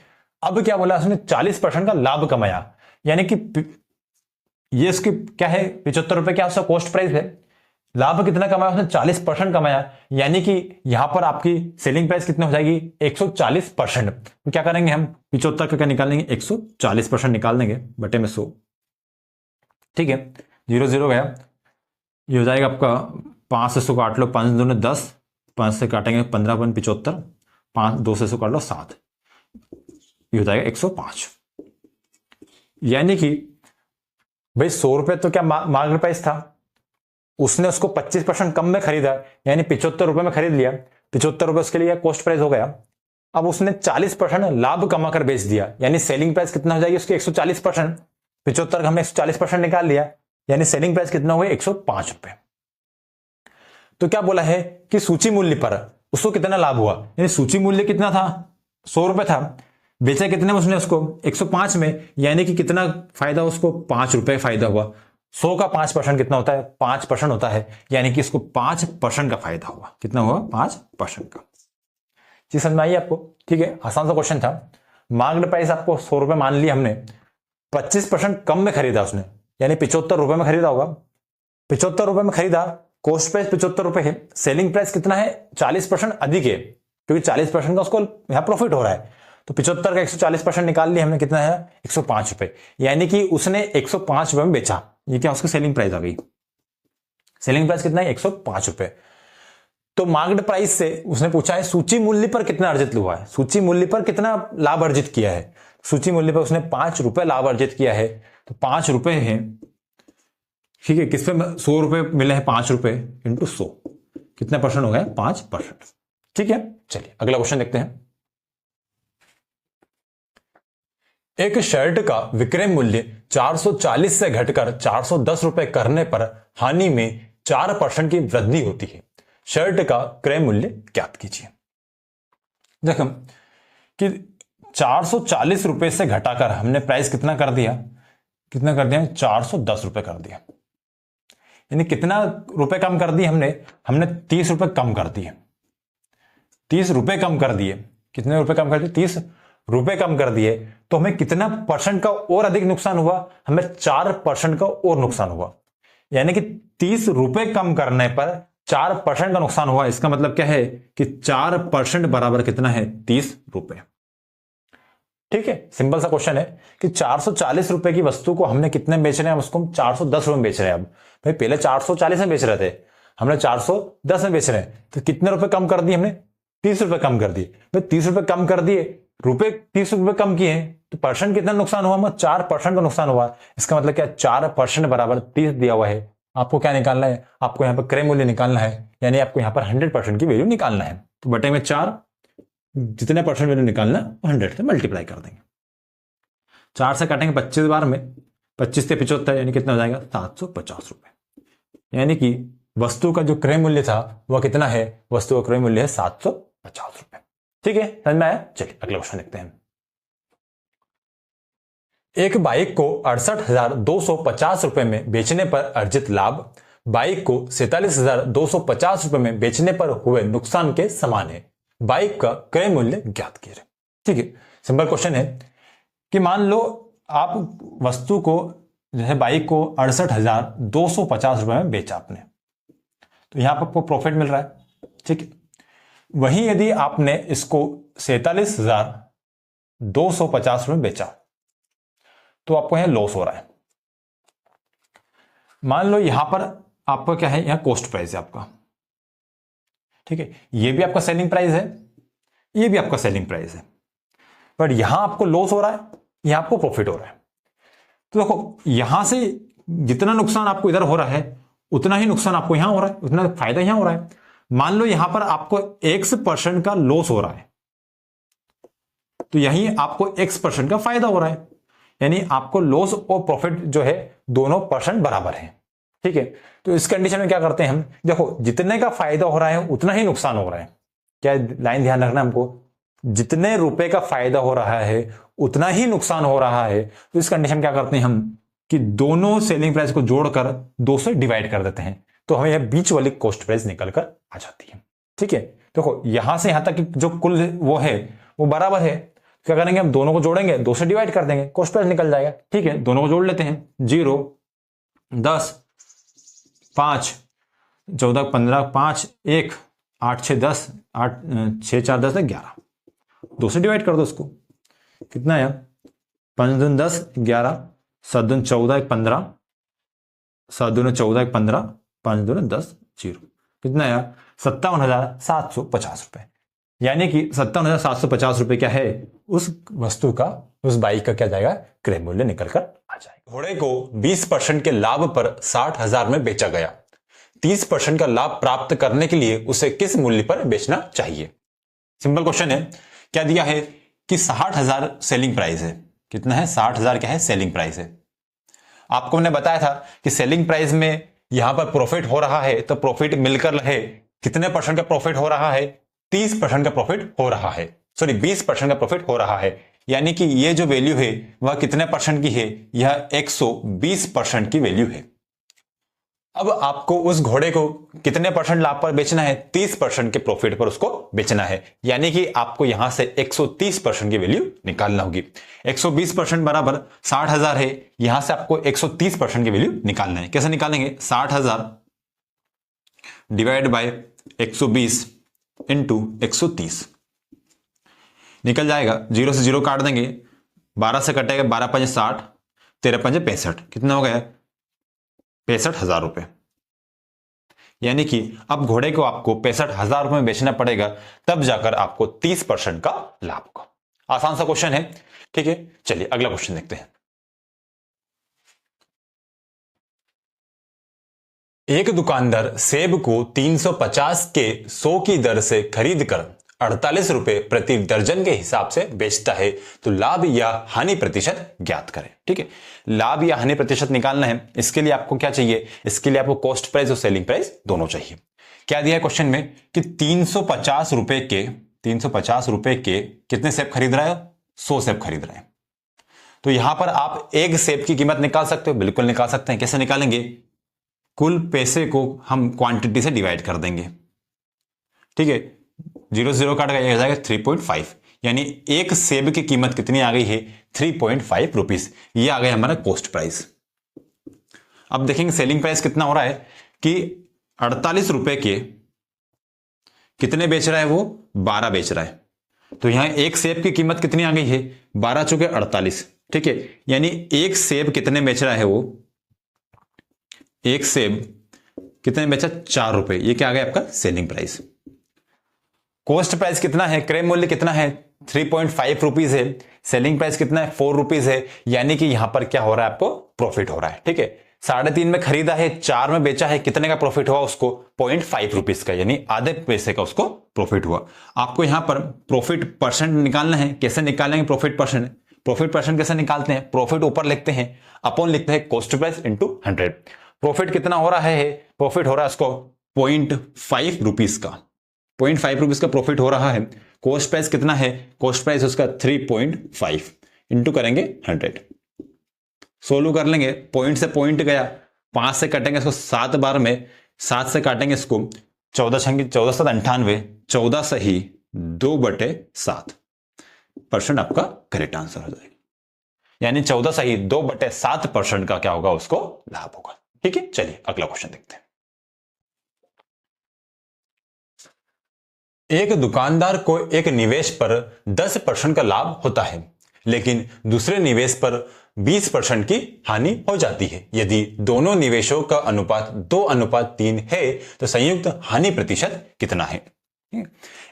अब क्या बोला उसने? 40% का लाभ कमाया, यानी कि ये इसकी क्या है? 75 रुपए क्या उसका कॉस्ट प्राइस है। लाभ कितना कमाया उसने? 40% कमाया, यानी कि यहां पर आपकी सेलिंग प्राइस कितनी हो जाएगी? 140%। तो क्या करेंगे हम? 75 का क्या निकालेंगे? 140% निकाल देंगे बटे में 100। ठीक है, 0 0 गया, ये हो जाएगा आपका 5 से 100 काट लो, 5 दूने 10, 5 से काटेंगे 15/75, 5 2 से 100 काट लो 7, ये हो जाएगा 105। यानी कि भाई 100 रुपए तो क्या मार्केट प्राइस था, उसने उसको 25% कम में खरीदा, यानी 75 रुपए में खरीद लिया। 75 रुपए उसके लिए कॉस्ट प्राइस हो गया। अब उसने 40% लाभ कमाकर बेच दिया, यानी सेलिंग प्राइस कितना हो जाएगी उसकी? 140%। 75 का हमने 140% निकाल लिया, यानी सेलिंग प्राइस कितना हो गया? 105 रुपए। तो क्या बोला है कि सूची मूल्य पर उसको कितना लाभ हुआ, यानी सूची मूल्य कितना था? 100 रुपए था, बेचा कितने में उसने उसको? 105 में, यानी कि कितना फायदा उसको? 5 रुपए फायदा हुआ। 100 का 5% कितना होता है? 5% होता है, यानी कि इसको 5% का फायदा हुआ। कितना हुआ? 5% का। चीज समझ में आई आपको? ठीक है, आसान सा क्वेश्चन था। मार्केट प्राइस आपको 100 रुपए मान लिया हमने, 25% कम में खरीदा उसने, यानी 75 रुपए में खरीदा होगा। 75 रुपए में खरीदा, कॉस्ट प्राइस 75 रुपए है, सेलिंग प्राइस कितना है? 40% अधिक है, क्योंकि 40% का उसको यहां प्रॉफिट हो रहा है। तो 75 का 140% निकाल लिया हमने, कितना है? 105 रुपए, यानी कि उसने 105 रुपए में बेचा। ये क्या उसकी सेलिंग प्राइस आ गई। सेलिंग प्राइस कितना है? 105 रुपए। तो मार्केट प्राइस से उसने पूछा है सूची मूल्य पर कितना अर्जित हुआ है, सूची मूल्य पर कितना लाभ अर्जित किया है। सूची मूल्य पर उसने 5 रुपए लाभ अर्जित किया है, तो 5 रुपए है, ठीक है, किस पे? 100 रुपए मिले हैं, 5 रुपए इंटू 100, कितने परसेंट हो गया? 5%। ठीक है, चलिए अगला क्वेश्चन देखते हैं। एक शर्ट का विक्रय मूल्य 440 से घटकर 410 रुपए करने पर हानि में 4% की वृद्धि होती है। शर्ट का क्रय मूल्य ज्ञात कीजिए। देखो कि 440 रुपए से घटाकर हमने प्राइस कितना कर दिया? कितना कर दिया? 410 रुपए कर दिया, यानी कितना रुपए कम कर दिए हमने? हमने 30 रुपए कम कर दिए। 30 रुपए कम कर दिए। कितने रुपए कम कर दिए? 30 रुपए कम कर दिए। तो हमें कितना परसेंट का और अधिक नुकसान हुआ? हमें 4% का और नुकसान हुआ, यानी कि 30 रुपए कम करने पर 4% का नुकसान हुआ। इसका मतलब क्या है कि 4% बराबर कितना है? 30 रुपए। ठीक है, सिंपल सा क्वेश्चन है कि 440 रुपए की वस्तु को हमने कितने बेच रहे हैं? हम उसको 410 रुपए में बेच रहे हैं। अब भाई पहले 440 में बेच रहे थे, हमने 410 में बेच रहे हैं, तो कितने रुपए कम कर दिए हमने? 30 रुपए कम कर दिए। भाई 30 रुपए कम कर दिए, रुपए 30 रुपए कम किए, तो परसेंट कितना नुकसान हुआ? 4% का नुकसान हुआ। इसका मतलब क्या? 4% बराबर 30 दिया हुआ है। आपको क्या निकालना है? आपको यहां पर क्रय मूल्य निकालना है, यानी आपको यहां पर 100% की वैल्यू निकालना है। तो बटे में 4, जितने परसेंट वैल्यू निकालना 100 से मल्टीप्लाई कर देंगे। 4 से काटेंगे 25 बार में, 25 से 75, यानी कितना हो जाएगा? 750 रुपए। यानी कि वस्तु का जो क्रय मूल्य था वह कितना है? वस्तु का क्रय मूल्य है 750 रुपए। ठीक है, समझ में आया? चलिए अगला क्वेश्चन देखते हैं। एक बाइक को 68,250 रुपए में बेचने पर अर्जित लाभ बाइक को 47,250 रुपए में बेचने पर हुए नुकसान के समान है। बाइक का क्रय मूल्य ज्ञात कीजिए। ठीक है, सिंपल क्वेश्चन है कि मान लो आप वस्तु को, जैसे बाइक को 68,250 रुपए में बेचा आपने, तो यहां पर आपको प्रॉफिट मिल रहा है। ठीक है, वहीं यदि आपने इसको 47,250 रुपए में बेचा, तो आपको यहां लॉस हो रहा है। मान लो यहां पर आपका क्या है? यहां कॉस्ट प्राइस है आपका। ठीक है, ये भी आपका सेलिंग प्राइस है, ये भी आपका सेलिंग प्राइस है, पर यहां आपको लॉस हो रहा है, यहां आपको प्रॉफिट हो रहा है। तो देखो, यहां से जितना नुकसान आपको इधर हो रहा है, उतना ही नुकसान आपको यहां हो रहा है, उतना फायदा यहां हो रहा है। मान लो यहां पर आपको X% का लॉस हो रहा है, तो यहीं आपको X% का फायदा हो रहा है, यानी आपको लॉस और प्रॉफिट जो है दोनों परसेंट बराबर है। ठीक है, तो इस कंडीशन में क्या करते हैं हम? देखो, जितने का फायदा हो रहा है उतना ही नुकसान हो रहा है। क्या लाइन ध्यान रखना हमको? जितने रुपए का फायदा हो रहा है उतना ही नुकसान हो रहा है। तो इस कंडीशन में क्या करते हैं हम? कि दोनों सेलिंग प्राइस को जोड़कर 2 से डिवाइड कर देते हैं, तो हमें यह बीच वाली कॉस्ट प्राइस निकल कर आ जाती है। ठीक है, देखो यहां से यहां तक कि जो कुल वो है वो बराबर है, क्या करेंगे हम दोनों को जोड़ेंगे, 2 से डिवाइड कर देंगे, कॉस्ट प्राइस निकल जाएगा। ठीक है, दोनों को जोड़ लेते हैं, 0 10 5 14 15 5 1 8 6 10 8 6 4 10 11, 2 से डिवाइड कर दो उसको, कितना आया 5 दूनी 10 11 7 दूनी 14 15 7 दूनी 14 15 5 दूनी 10 0, कितना आया 57,750 रुपए। यानी कि 57,750 रुपए क्या है, उस वस्तु का, उस बाइक का क्या जाएगा, क्रय मूल्य निकल कर आ जाएगा। घोड़े को 20% के लाभ पर 60,000 में बेचा गया। 30% का लाभ प्राप्त करने के लिए उसे किस मूल्य पर बेचना चाहिए? सिंपल क्वेश्चन है। क्या दिया है कि 60,000 सेलिंग प्राइस है। कितना है? 60,000 क्या है? सेलिंग प्राइस है। आपको मैंने बताया था कि सेलिंग प्राइस में यहां पर प्रॉफिट हो रहा है, तो प्रॉफिट मिलकर रहे, कितने परसेंट का प्रॉफिट हो रहा है? 30% का प्रॉफिट हो रहा है, सॉरी 20% का प्रॉफिट हो रहा है। यानी कि ये जो वैल्यू है वह कितने परसेंट की है? यह 120% की वैल्यू है। अब आपको उस घोड़े को कितने परसेंट लाभ पर बेचना है? 30% के प्रॉफिट पर उसको बेचना है। यानी कि आपको यहां से 130% की वैल्यू निकालना होगी। 120% बराबर 60,000 है, यहां से आपको 130% की वैल्यू निकालना है। कैसे निकालेंगे? 60,000 डिवाइड बाय 120 इंटू 130, निकल जाएगा। 0 से 0 काट देंगे, 12 से कटेगा, 12 5 60, 13 5 65, कितना हो गया? 65,000 रुपए। यानी कि अब घोड़े को आपको 65,000 रुपए में बेचना पड़ेगा, तब जाकर आपको 30% का लाभ होगा। आसान सा क्वेश्चन है, ठीक है। चलिए अगला क्वेश्चन देखते हैं। एक दुकानदार सेब को 350 के 100 की दर से खरीद कर 48 रुपए प्रति दर्जन के हिसाब से बेचता है, तो लाभ या हानि प्रतिशत ज्ञात करें। ठीक है, लाभ या हानि प्रतिशत निकालना है। इसके लिए आपको क्या चाहिए? इसके लिए आपको कॉस्ट प्राइस और सेलिंग प्राइस दोनों चाहिए। क्या दिया है क्वेश्चन में कि 350 रुपए के कितने सेब खरीद रहा है? 100 सेब खरीद रहे हैं। तो यहां पर आप एक सेब की कीमत निकाल सकते हो, बिल्कुल निकाल सकते हैं। कैसे निकालेंगे? कुल पैसे को हम क्वांटिटी से डिवाइड कर देंगे। ठीक है, 0 से 0 काट गया, जाएगा 3.5, यानी एक सेब की कीमत कितनी आ गई है? 3.5 रुपीज। ये आ गया हमारा कॉस्ट प्राइस। अब देखेंगे सेलिंग प्राइस कितना हो रहा है कि 48 रुपए के कितने बेच रहा है वो? 12 बेच रहा है। तो यहां एक सेब की कीमत कितनी आ गई है? 12 चौके 48। ठीक है, यानी एक सेब कितने बेच रहा है वो? एक सेब कितने बेचा? 4 रुपए। ये क्या आ गया आपका? Selling price. कॉस्ट प्राइस कितना है? क्रय मूल्य कितना है? 3.5 रुपीज है। सेलिंग प्राइस कितना है? 4 रुपीज है। यानी कि यहां पर क्या हो रहा है? आपको प्रॉफिट हो रहा है। ठीक है, 3.5 में खरीदा है, 4 में बेचा है, कितने का प्रॉफिट हुआ उसको? 0.5 रुपीज का, यानी आधे पैसे का उसको प्रॉफिट हुआ। आपको यहां पर प्रॉफिट परसेंट निकालना है। कैसे निकालेंगे प्रॉफिट परसेंट? प्रॉफिट परसेंट कैसे निकालते हैं? प्रॉफिट ऊपर लिखते हैं, अपॉन लिखते हैं कॉस्ट प्राइस इंटू 100। प्रॉफिट कितना हो रहा है? प्रॉफिट हो रहा है उसको 0.5 रुपीज का, 0.5 रुपीज का प्रॉफिट हो रहा है। कॉस्ट प्राइस कितना है? कॉस्ट प्राइस उसका 3.5 इंटू करेंगे 100, सोल्व कर लेंगे। पॉइंट से पॉइंट गया, 5 से कटेंगे इसको 7 बार में, 7 से काटेंगे इसको 14 छंगी 14 7 98, 14 सही 2/7% आपका करेक्ट आंसर हो जाएगा। यानी 14 सही 2/7% का क्या होगा? उसको लाभ होगा। ठीक है, चलिए अगला क्वेश्चन देखते हैं। एक दुकानदार को एक निवेश पर 10% का लाभ होता है, लेकिन दूसरे निवेश पर 20% की हानि हो जाती है। यदि दोनों निवेशों का अनुपात 2:3 है, तो संयुक्त हानि प्रतिशत कितना है?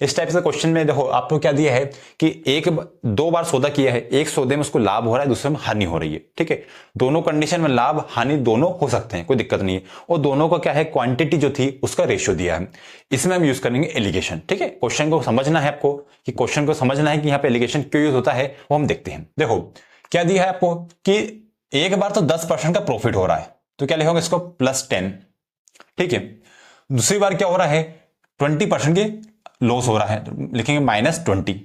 इस टाइप से क्वेश्चन में देखो आपको क्या दिया है कि 2 बार सौदा किया है, एक सौदे में उसको लाभ हो रहा है, दूसरे में हानि हो रही है। ठीक है, दोनों कंडीशन में लाभ हानि दोनों हो सकते हैं, कोई दिक्कत नहीं है। और दोनों का क्या है? क्वांटिटी जो थी उसका रेशियो दिया है। इसमें हम यूज करेंगे एलिगेशन। ठीक है, क्वेश्चन को समझना है आपको, कि क्वेश्चन को समझना है कि यहाँ पे एलिगेशन क्यों यूज होता है, वो हम देखते हैं। देखो क्या दिया है आपको कि एक बार तो 10% का प्रॉफिट हो रहा है, तो क्या लिखोगे इसको? +10। ठीक है, दूसरी बार क्या हो रहा है? 20% की लॉस हो रहा है, तो लिखेंगे -20।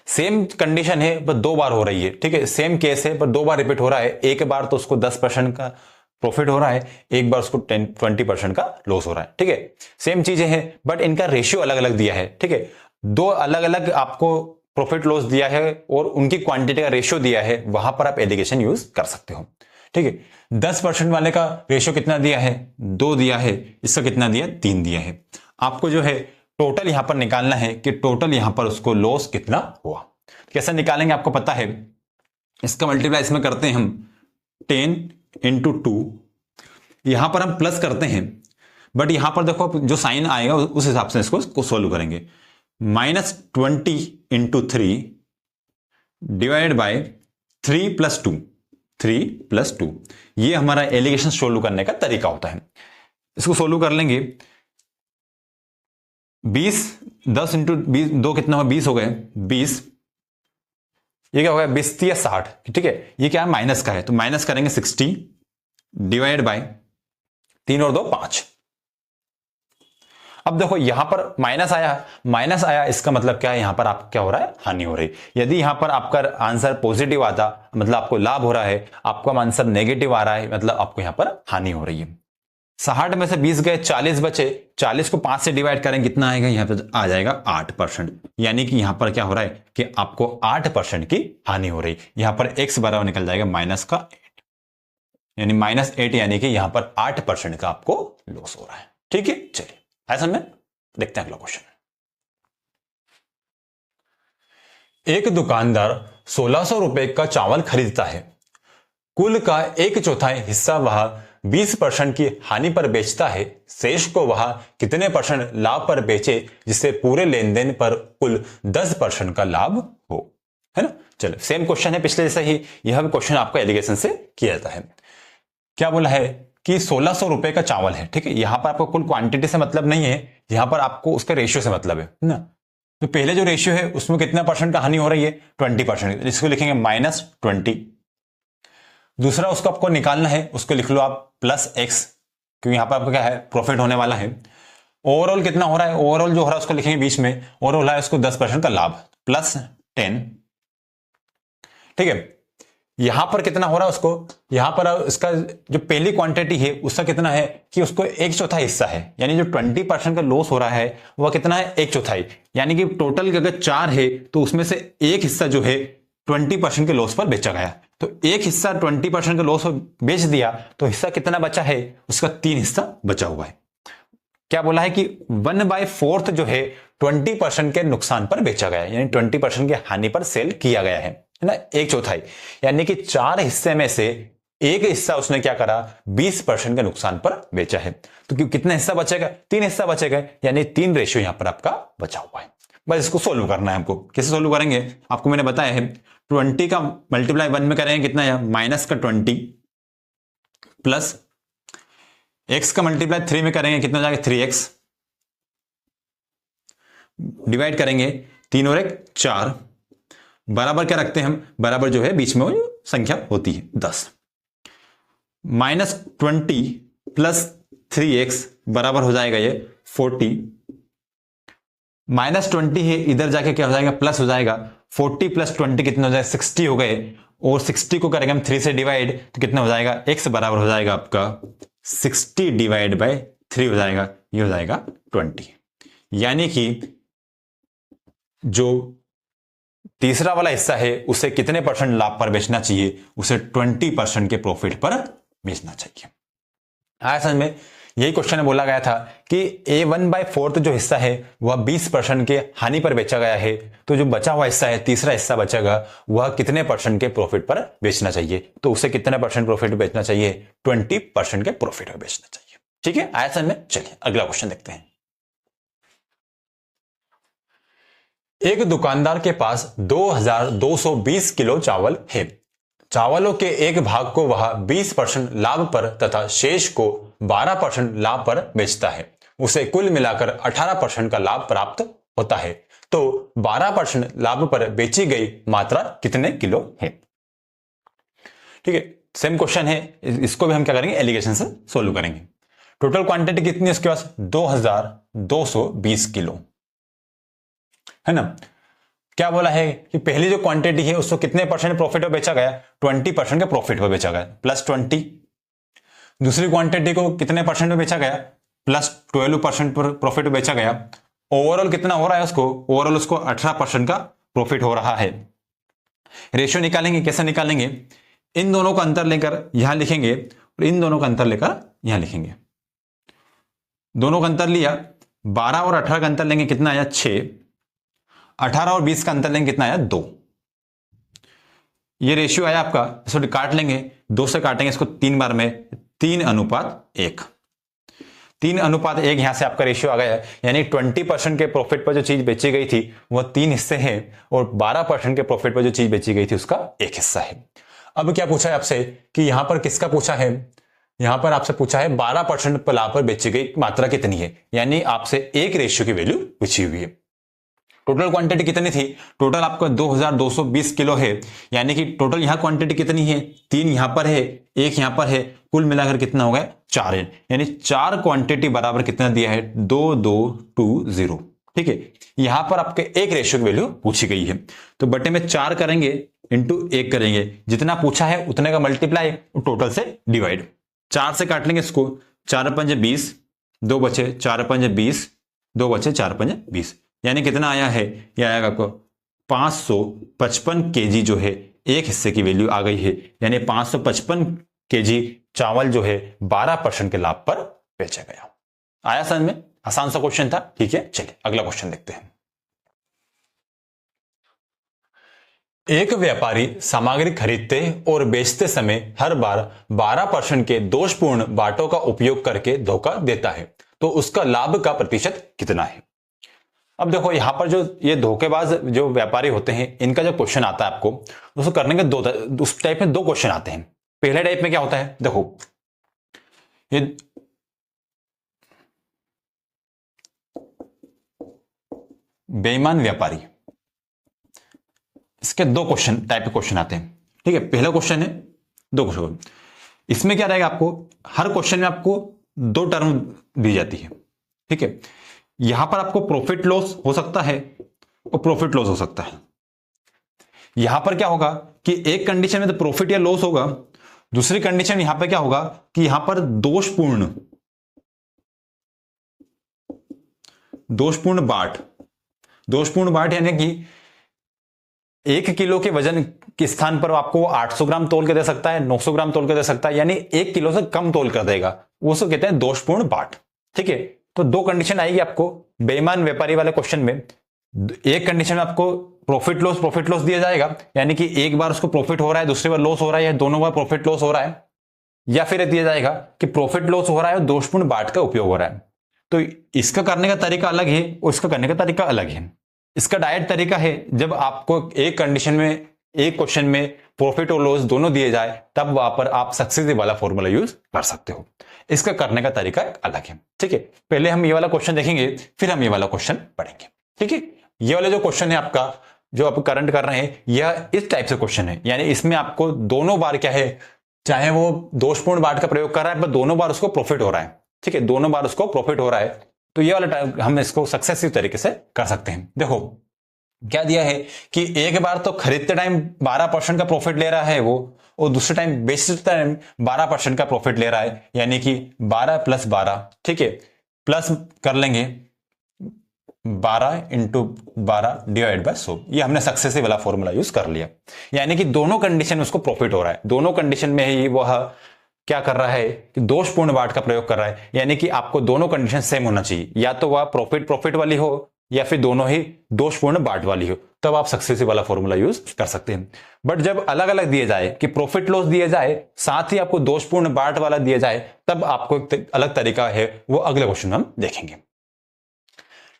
सेम कंडीशन है पर 2 बार हो रही है, ठीक है, सेम केस है पर 2 बार रिपीट हो रहा है। एक बार तो उसको 10% का प्रॉफिट हो रहा है, एक बार उसको 20% का लॉस हो रहा है, ठीक है। सेम चीजें हैं बट इनका रेशियो अलग अलग दिया है, ठीक है। 2 अलग अलग आपको प्रॉफिट लॉस दिया है और उनकी क्वांटिटी का रेशियो दिया है, वहां पर आप एलिगेशन यूज कर सकते हो, ठीक है। 10% वाले का रेशियो कितना दिया है, 2 दिया है, इसका कितना दिया, 3 दिया है। आपको जो है टोटल यहां पर निकालना है कि टोटल यहां पर उसको लॉस कितना हुआ। कैसे निकालेंगे आपको पता है, इसका मल्टीप्लाई इसमें करते हैं हम 10 इंटू 2, यहां पर हम प्लस करते हैं बट यहां पर देखो जो साइन आएगा उस हिसाब से इसको सोल्व करेंगे। -20 इंटू 3 डिवाइड बाय 3 + 2, 3 + 2, ये हमारा एलिगेशन सोल्व करने का तरीका होता है। इसको सोल्व कर लेंगे, 20 10 इंटू 20 2 कितना हुआ, 20 हो गए, 20, ये क्या हो गया, 20 या 60, ठीक है। ये क्या है, माइनस का है तो माइनस करेंगे 60 डिवाइड बाय 3 और 2 5। अब देखो यहां पर माइनस आया, इसका मतलब क्या है, यहां पर आप क्या हो रहा है, हानि हो रही। यदि यहां पर आपका आंसर पॉजिटिव आता मतलब आपको लाभ हो रहा है, आपका आंसर नेगेटिव आ रहा है मतलब आपको यहां पर हानि हो रही है। 60 में से 20 गए, 40 बचे, 40 को 5 से डिवाइड करें कितना आएगा, यहां पर आ जाएगा 8%। यानी कि यहां पर क्या हो रहा है कि आपको 8% की हानि हो रही। यहां पर x बराबर निकल जाएगा -8, यानी -8, यानी कि यहां पर 8% का आपको लॉस हो रहा है, ठीक है। चलिए ऐसा में देखते हैं अगला क्वेश्चन। एक दुकानदार 1600 रुपए का चावल खरीदता है, कुल का 1/4 हिस्सा वह 20% की हानि पर बेचता है, शेष को वह कितने % लाभ पर बेचे जिससे पूरे लेन देन पर कुल 10% का लाभ हो, है ना। चलो सेम क्वेश्चन है पिछले जैसा ही, यह भी क्वेश्चन आपको एलिगेशन से किया जाता है। क्या बोला है कि 1600 रुपए का चावल है, ठीक है। यहां पर आपको कुल क्वांटिटी से मतलब नहीं है, यहां पर आपको उसके रेशियो से मतलब है ना। तो पहले जो रेशियो है उसमें कितना % का हानि हो रही है, 20%, इसको लिखेंगे -20। दूसरा उसको आपको निकालना है, उसको लिख लो आप +x, क्योंकि यहां पर आपको क्या है, प्रॉफिट होने वाला है। ओवरऑल कितना हो रहा है, ओवरऑल जो हो रहा है उसको लिखेंगे बीच में, ओवरऑल है उसको 10% का लाभ, +10, ठीक है। यहां पर कितना हो रहा है उसको, यहां पर इसका जो पहली क्वांटिटी है उसका कितना है कि उसको 1/4 हिस्सा है, यानी जो 20% का लॉस हो रहा है वह कितना है, 1/4, यानी कि टोटल अगर 4 है तो उसमें से एक हिस्सा जो है 20% के लॉस पर बेचा गया। तो एक हिस्सा 20% का लॉस बेच दिया तो हिस्सा कितना बचा है, उसका 3 हिस्सा बचा हुआ है। क्या बोला है कि 1/4 जो है 20% के नुकसान पर बेचा गया है, यानी 20% की हानि पर सेल किया गया है ना, 1/4, यानी कि 4 हिस्से में से एक हिस्सा उसने क्या करा, 20% के नुकसान पर बेचा है। तो कितना हिस्सा बचेगा, 3 हिस्सा बचेगा, यानी 3 रेशियो यहां पर आपका बचा हुआ है। बस इसको सोल्व करना है हमको। कैसे सोल्व करेंगे, आपको मैंने बताया है 20 का मल्टीप्लाई 1 में करेंगे कितना है, -20 प्लस x का मल्टीप्लाई 3 में करेंगे कितना हो जाएगा, 3x, डिवाइड करेंगे 3 और 1 4, बराबर क्या रखते हैं हम, बराबर जो है बीच में वो संख्या होती है 10। -20 प्लस 3x बराबर हो जाएगा ये 40, -20 है इधर जाके क्या हो जाएगा, प्लस हो जाएगा, 40 + 20 कितना हो जाएगा, 60 हो गए, और 60 को करेंगे हम 3 से डिवाइड तो कितना हो जाएगा, x बराबर हो जाएगा आपका 60 डिवाइड बाय 3 हो जाएगा, ये हो जाएगा 20। यानी कि जो तीसरा वाला हिस्सा है उसे कितने % लाभ पर बेचना चाहिए, उसे 20% के प्रॉफिट पर बेचना चाहिए। आया समझ में। यही क्वेश्चन में बोला गया था कि A1/4 जो हिस्सा है वह 20% के हानि पर बेचा गया है, तो जो बचा हुआ हिस्सा है, तीसरा हिस्सा बचेगा, वह कितने % के प्रॉफिट पर बेचना चाहिए, तो उसे कितने % प्रॉफिट बेचना चाहिए, 20% के प्रॉफिट पर बेचना चाहिए। ठीक है, आया समझ में। चलिए अगला क्वेश्चन देखते हैं। एक दुकानदार के पास 2220 किलो चावल है। चावलों के एक भाग को वह 20% लाभ पर तथा शेष को 12% लाभ पर बेचता है। उसे कुल मिलाकर 18% का लाभ प्राप्त होता है। तो 12% लाभ पर बेची गई मात्रा कितने किलो है। ठीक है, सेम क्वेश्चन है, इसको भी हम क्या करेंगे, एलिगेशन से सोल्व करेंगे। टोटल क्वांटिटी कितनी है उसके पास, 2220 किलो है ना। क्या बोला है कि पहली जो क्वांटिटी है उसको कितने परसेंट प्रॉफिट पर बेचा गया, 20% के प्रॉफिट पर बेचा गया, +20। दूसरी क्वांटिटी को कितने परसेंट पे बेचा गया, +12% पर प्रॉफिट पे बेचा गया। ओवरऑल कितना हो रहा है उसको, ओवरऑल उसको 18% का प्रॉफिट हो रहा है। रेशियो निकालेंगे, कैसे निकालेंगे, इन दोनों का अंतर लेकर यहां लिखेंगे और इन दोनों का अंतर लेकर यहां लिखेंगे। दोनों का अंतर लिया, 12 और 18 का अंतर लेंगे, कितना आया 6। 18 और 20 का अंतर लेंगे, कितना आया 2। ये रेशियो आया आपका, इसको काट लेंगे, 2 से काटेंगे इसको 3 बार में, 3:1। 3:1 यहां से आपका रेशियो आ गया है। यानी 20% के प्रॉफिट पर जो चीज बेची गई थी वह 3 हिस्से हैं और 12% के प्रॉफिट पर जो चीज बेची गई थी उसका 1 हिस्सा है। अब क्या पूछा है आपसे कि यहां पर किसका पूछा है, यहां पर आपसे पूछा है 12% पर लाभ पर बेची गई मात्रा कितनी है, यानी आपसे एक रेशियो की वैल्यू पूछी हुई है। टोटल क्वांटिटी कितनी थी, टोटल आपका 2220 किलो है, यानी कि टोटल यहां क्वांटिटी कितनी है, 3 यहां पर है, 1 यहां पर है, कुल मिलाकर कितना हो गया 4 है। यानी 4 क्वांटिटी बराबर कितना दिया है, 2220। ठीक है, यहां पर आपके एक रेशियो की वैल्यू पूछी गई है, तो बटे में 4 करेंगे इंटू 1 करेंगे, जितना पूछा है उतने का मल्टीप्लाई टोटल से डिवाइड। 4 से काट लेंगे इसको, 4×5 20, 2 बचे, 4×5 20, 2 बचे, 4×5 20, यानी कितना आया है, यह आएगा आपको 555 केजी जो है एक हिस्से की वैल्यू आ गई है। यानी 555 केजी चावल जो है 12% के लाभ पर बेचा गया। आया समझ में, आसान सा क्वेश्चन था। ठीक है, चलिए अगला क्वेश्चन देखते हैं। एक व्यापारी सामग्री खरीदते और बेचते समय हर बार 12% के दोषपूर्ण बाटों का उपयोग करके धोखा देता है, तो उसका लाभ का प्रतिशत कितना है। अब देखो यहां पर जो ये धोखेबाज जो व्यापारी होते हैं इनका जो क्वेश्चन आता है आपको, उसको करने के उस टाइप में 2 क्वेश्चन आते हैं। पहले टाइप में क्या होता है, देखो ये बेईमान व्यापारी, इसके 2 क्वेश्चन टाइप के क्वेश्चन आते हैं। ठीक है, पहला क्वेश्चन है, 2 क्वेश्चन। इसमें क्या रहेगा, आपको हर क्वेश्चन में आपको 2 टर्म दी जाती है। ठीक है, यहां पर आपको प्रॉफिट लॉस हो सकता है और प्रॉफिट लॉस हो सकता है। यहां पर क्या होगा कि एक कंडीशन में तो प्रॉफिट या लॉस होगा, दूसरी कंडीशन यहां पर क्या होगा कि यहां पर दोषपूर्ण बाट यानी कि 1 किलो के वजन के स्थान पर आपको 800 ग्राम तोल के दे सकता है, 900 ग्राम तोल के दे सकता है, यानी 1 किलो से कम तोल कर देगा, वो उसको कहते हैं दोषपूर्ण बाट। ठीक है, तो 2 कंडीशन आएगी आपको बेईमान व्यापारी वाले क्वेश्चन में। एक कंडीशन में आपको प्रॉफिट लॉस दिया जाएगा, यानी कि एक बार उसको प्रॉफिट हो रहा है, दूसरी बार लॉस हो रहा है, या दोनों बार प्रॉफिट लॉस हो रहा है, या फिर दिया जाएगा कि प्रॉफिट लॉस हो रहा है और दोषपूर्ण बाट का उपयोग हो रहा है। तो इसका करने का तरीका अलग है और इसका करने का तरीका अलग है। इसका डायरेक्ट तरीका है, जब आपको एक कंडीशन में एक क्वेश्चन में प्रॉफिट और लॉस दोनों दिए जाए, तब वहां पर आप सक्सेसिव वाला फॉर्मूला यूज कर सकते हो। इसका करने का तरीका अलग है। ठीक है, पहले हम ये वाला क्वेश्चन देखेंगे, फिर हम ये वाला क्वेश्चन पढ़ेंगे। ठीक है, ये वाला जो क्वेश्चन है आपका, जो आप करंट कर रहे हैं, यह इस टाइप से क्वेश्चन है, यानी इसमें आपको दोनों बार क्या है, चाहे वो दोषपूर्ण बाट का प्रयोग कर रहा है पर दोनों बार उसको प्रॉफिट हो रहा है। ठीक है, दोनों बार उसको प्रॉफिट हो रहा है, तो ये वाला हम इसको सक्सेसिव तरीके से कर सकते हैं। देखो क्या दिया है कि एक बार तो खरीदते टाइम 12% का प्रॉफिट ले रहा है वो, और दूसरे टाइम बेचते टाइम 12% का प्रॉफिट ले रहा है, यानी कि 12 + 12। ठीक है, प्लस कर लेंगे 12 × 12 डिवाइड बाय 100। ये हमने सक्सेसिव वाला फॉर्मूला यूज कर लिया, यानी कि दोनों कंडीशन में उसको प्रॉफिट हो रहा है। दोनों कंडीशन में ही वह क्या कर रहा है कि दोषपूर्ण बाट का प्रयोग कर रहा है, यानी कि आपको दोनों कंडीशन सेम होना चाहिए, या तो वह प्रॉफिट वाली हो या फिर दोनों ही दोषपूर्ण बाट वाली हो, तब आप सक्सेसिव वाला फॉर्मूला यूज कर सकते हैं। बट जब अलग अलग दिए जाए कि प्रॉफिट लॉस दिया जाए साथ ही आपको दोषपूर्ण बाट वाला दिया जाए, तब आपको एक अलग तरीका है, वो अगले क्वेश्चन में हम देखेंगे।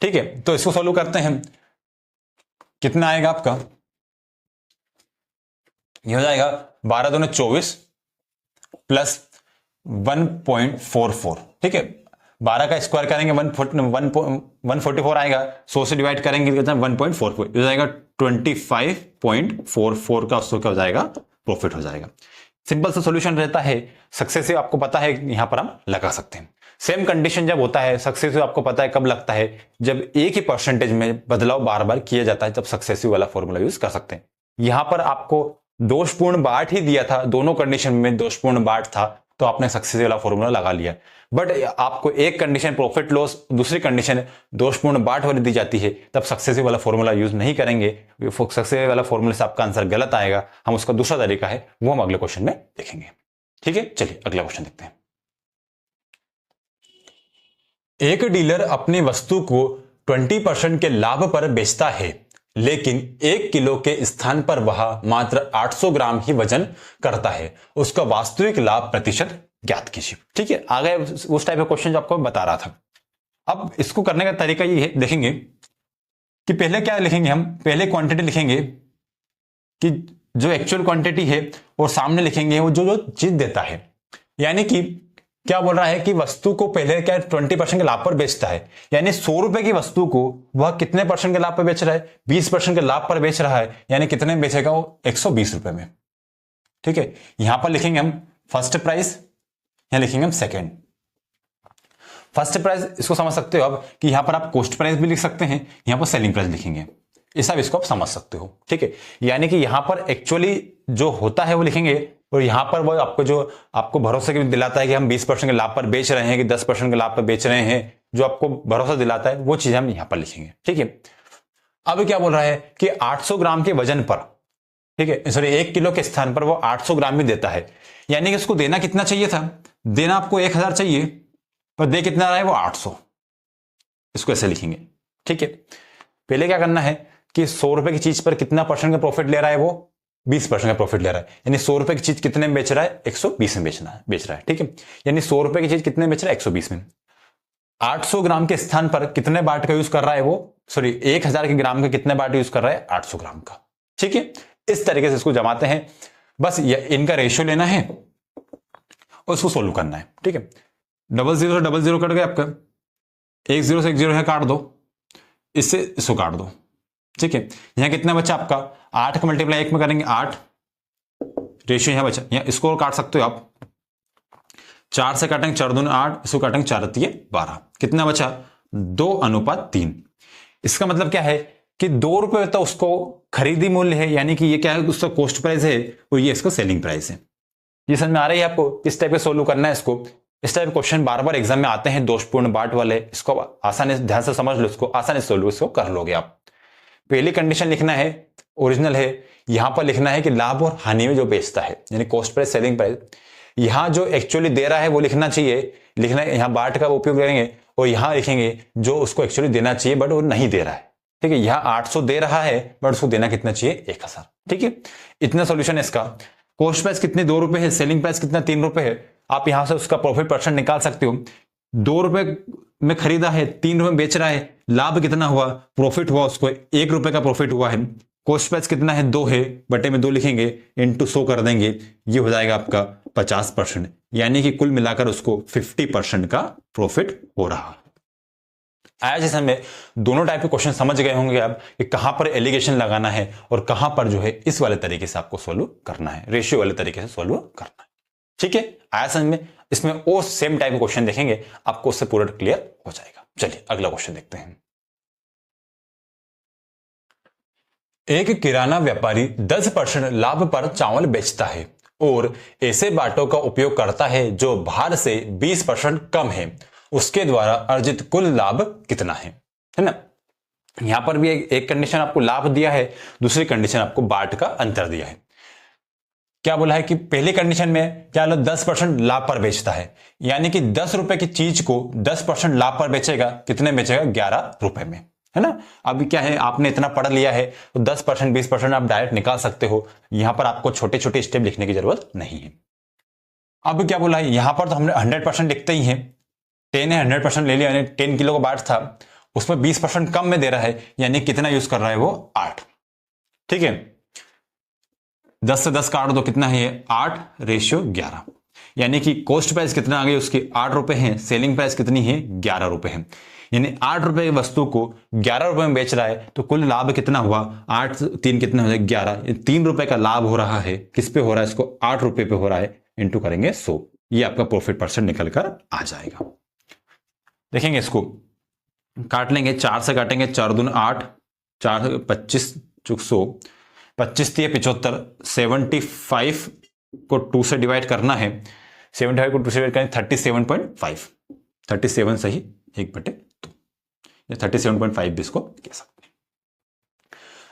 ठीक है, तो इसको सॉल्व करते हैं। कितना आएगा आपका, ये हो जाएगा 12 दूनी 24 प्लस 1.44। ठीक है, 12 का स्क्वायर करेंगे 144 आएगा, 100 से डिवाइड करेंगे 1.44 हो जाएगा, 25.44 का उसको क्या हो जाएगा, प्रॉफिट हो जाएगा। सिंपल सा सॉल्यूशन रहता है, सक्सेसिव आपको पता है यहां पर हम लगा सकते हैं। सेम कंडीशन जब होता है सक्सेसिव, आपको पता है कब लगता है, जब एक ही परसेंटेज में बदलाव बार बार किया जाता है, तब सक्सेसिव वाला फॉर्मूला यूज कर सकते हैं। यहां पर आपको दोषपूर्ण बाट ही दिया था, दोनों कंडीशन में दोषपूर्ण बाट था, तो आपने सक्सेसिव वाला फॉर्मूला लगा लिया। बट आपको एक कंडीशन प्रॉफिट लॉस, दूसरी कंडीशन दोषपूर्ण बाट वाली दी जाती है, तब सक्सेसिव वाला फॉर्मूला यूज नहीं करेंगे। सक्सेसिव वाला फॉर्मूला से आपका आंसर गलत आएगा। हम उसका दूसरा तरीका है वो हम अगले क्वेश्चन में देखेंगे। ठीक है, चलिए अगला क्वेश्चन देखते हैं। एक डीलर अपनी वस्तु को 20% के लाभ पर बेचता है, लेकिन 1 किलो के स्थान पर वह मात्र 800 ग्राम ही वजन करता है। उसका वास्तविक लाभ प्रतिशत ज्ञात कीजिए। ठीक है, आगे उस टाइप का क्वेश्चन जो आपको बता रहा था। अब इसको करने का तरीका ये है, देखेंगे कि पहले क्या लिखेंगे, हम पहले क्वांटिटी लिखेंगे कि जो एक्चुअल क्वांटिटी है, और सामने लिखेंगे वो जो चीज देता है। यानी कि क्या बोल रहा है कि वस्तु को पहले क्या 20% के लाभ पर बेचता है, यानी 100 रुपए की वस्तु को वह कितने परसेंट के लाभ पर बेच रहा है, 20% के लाभ पर बेच रहा है, यानी कितने में बेचेगा वो 120 रुपए में। ठीक है, यहां पर लिखेंगे हम फर्स्ट प्राइस, यहां लिखेंगे हम सेकेंड। फर्स्ट प्राइस इसको समझ सकते हो आप कि यहां पर आप कॉस्ट प्राइस भी लिख सकते हैं, यहां पर सेलिंग प्राइस लिखेंगे, इस सब इसको आप समझ सकते हो। ठीक है, यानी कि यहां पर एक्चुअली जो होता है वो लिखेंगे, और यहां पर वो आपको जो आपको भरोसा दिलाता है कि हम 20% के लाभ पर बेच रहे हैं कि 10% के लाभ पर बेच रहे हैं, जो आपको भरोसा दिलाता है वो चीज हम यहां पर लिखेंगे। ठीक है, अब क्या बोल रहा है कि 800 ग्राम के वजन पर, ठीक है सॉरी 1 किलो के स्थान पर वो 800 ग्राम ही देता है, यानी कि उसको देना कितना चाहिए था, देना आपको 1000 चाहिए, पर दे कितना रहा है वो 800। इसको ऐसे लिखेंगे। ठीक है, पहले क्या करना है कि 100 रुपए की चीज पर कितना परसेंट का प्रॉफिट ले रहा है, वो 20% का प्रॉफिट ले रहा है, यानी 100 रुपए की चीज कितने में बेच रहा है, 120 में बेच रहा है। ठीक है, यानी 100 रुपए की चीज कितने में बेच रहा है, 120 में। 800 ग्राम के स्थान पर कितने बाट का यूज कर रहा है वो, सॉरी 1000 के ग्राम का कितने बाट यूज कर रहा है, 800 ग्राम का। ठीक है, इस तरीके से इसको जमाते हैं, बस इनका रेशियो लेना है और इसको सोल्व करना है। ठीक है, 00 से 00 कट गए आपका, 10 से 10 है, काट दो, इससे इसको काट दो। ठीक है, यहां कितना बचा आपका, 8 का मल्टीप्लाई 1 में करेंगे 8, रेशियो यहां बचा, यहां इसको काट सकते हो आप, 4 से काटेंगे 4 दूनी 8, इसको काटेंगे 4 3 12, कितना बचा 2:3। इसका मतलब क्या है कि 2 रुपए तो उसको खरीदी मूल्य है, यानी कि ये क्या है उसका कॉस्ट प्राइस है, और ये इसका सेलिंग प्राइस है। ये समझ में आ रही है आपको, किस टाइप से सोल्व करना है इसको। इस टाइप क्वेश्चन बार बार एग्जाम में आते हैं, दोषपूर्ण बाट वाले, इसको आसानी से ध्यान से समझ लो, इसको आसानी से सोल्व इसको कर लोगे आप। पहली कंडीशन लिखना है ओरिजिनल है, यहां पर लिखना है कि लाभ और हानि में जो बेचता है, यानी कॉस्ट प्राइस सेलिंग प्राइस। यहां जो एक्चुअली दे रहा है वो लिखना चाहिए, लिखना है यहां बाट का उपयोग करेंगे, और यहां लिखेंगे जो उसको एक्चुअली देना चाहिए बट वो नहीं दे रहा है। ठीक है, यहां 800 दे रहा है बट उसको देना कितना चाहिए, 1000। ठीक है, इतना सोल्यूशन है इसका। कॉस्ट प्राइस कितनी 2 रुपए है, सेलिंग प्राइस कितना 3 रुपए है, आप यहां से उसका प्रॉफिट परसेंट निकाल सकते हो। 2 रुपए में खरीदा है, 3 रुपए में बेच रहा है, लाभ कितना हुआ, प्रॉफिट हुआ उसको 1 रुपए का प्रॉफिट हुआ है। कॉस्ट प्राइस कितना है 2 है, बटे में 2 लिखेंगे, इंटू 100 कर देंगे, ये हो जाएगा आपका 50%, यानी कि कुल मिलाकर उसको 50% का प्रॉफिट हो रहा। आज इस समय दोनों टाइप के क्वेश्चन समझ गए होंगे आप कि कहां पर एलिगेशन लगाना है और कहां पर जो है इस वाले तरीके से आपको सोल्व करना है, रेशियो वाले तरीके से सोल्व करना है। ठीक है, आया समझ में। इसमें वो सेम टाइप के क्वेश्चन देखेंगे, आपको उससे पूरा क्लियर हो जाएगा। चलिए अगला क्वेश्चन देखते हैं। एक किराना व्यापारी 10% लाभ पर चावल बेचता है और ऐसे बाटों का उपयोग करता है जो भार से 20% कम है, उसके द्वारा अर्जित कुल लाभ कितना है ना। यहां पर भी एक कंडीशन आपको लाभ दिया है, दूसरी कंडीशन आपको बाट का अंतर दिया है। क्या बोला है कि पहली कंडीशन में क्या 10% लाभ पर बेचता है, यानी कि 10 रुपए की चीज को 10% लाभ पर बेचेगा, कितने बेचेगा 11 रुपए में, है ना। अभी क्या है, आपने इतना पढ़ लिया है तो 10% 20% आप डायरेक्ट निकाल सकते हो, यहां पर आपको छोटे छोटे स्टेप लिखने की जरूरत नहीं है। अब क्या बोला है, यहां पर तो हमने 100% लिखते ही है, 10 है 100% ले लिया, यानी 10 किलो का बाट था, उसमें 20% कम में दे रहा है, यानी कितना यूज कर रहा है वो 8। ठीक है, 10 से 10 काट दो, कितना है 8 रेशियो 11, यानी कि कॉस्ट प्राइस कितना आ गई उसकी 8 रुपए है, सेलिंग प्राइस कितनी है 11 रुपए है, यानी 8 रुपए की वस्तु को 11 रुपए में बेच रहा है, तो कुल लाभ कितना हुआ 8 3 कितना हो जाएगा 11, 3 रुपए का लाभ हो रहा है, किस पे हो रहा है, इसको 8 रुपए पे हो रहा है, इंटू करेंगे 100, ये आपका प्रॉफिट परसेंट निकल कर आ जाएगा। देखेंगे इसको, काट लेंगे, 4 से काटेंगे, 4 दूनी 8, 4 25 चुक 100, 25 3 75, 75 को 2 से डिवाइड करना है, 75 को 2 से डिवाइड करें 37.5, 37 सही 1/2, या 37.5 भी इसको कह सकते हैं।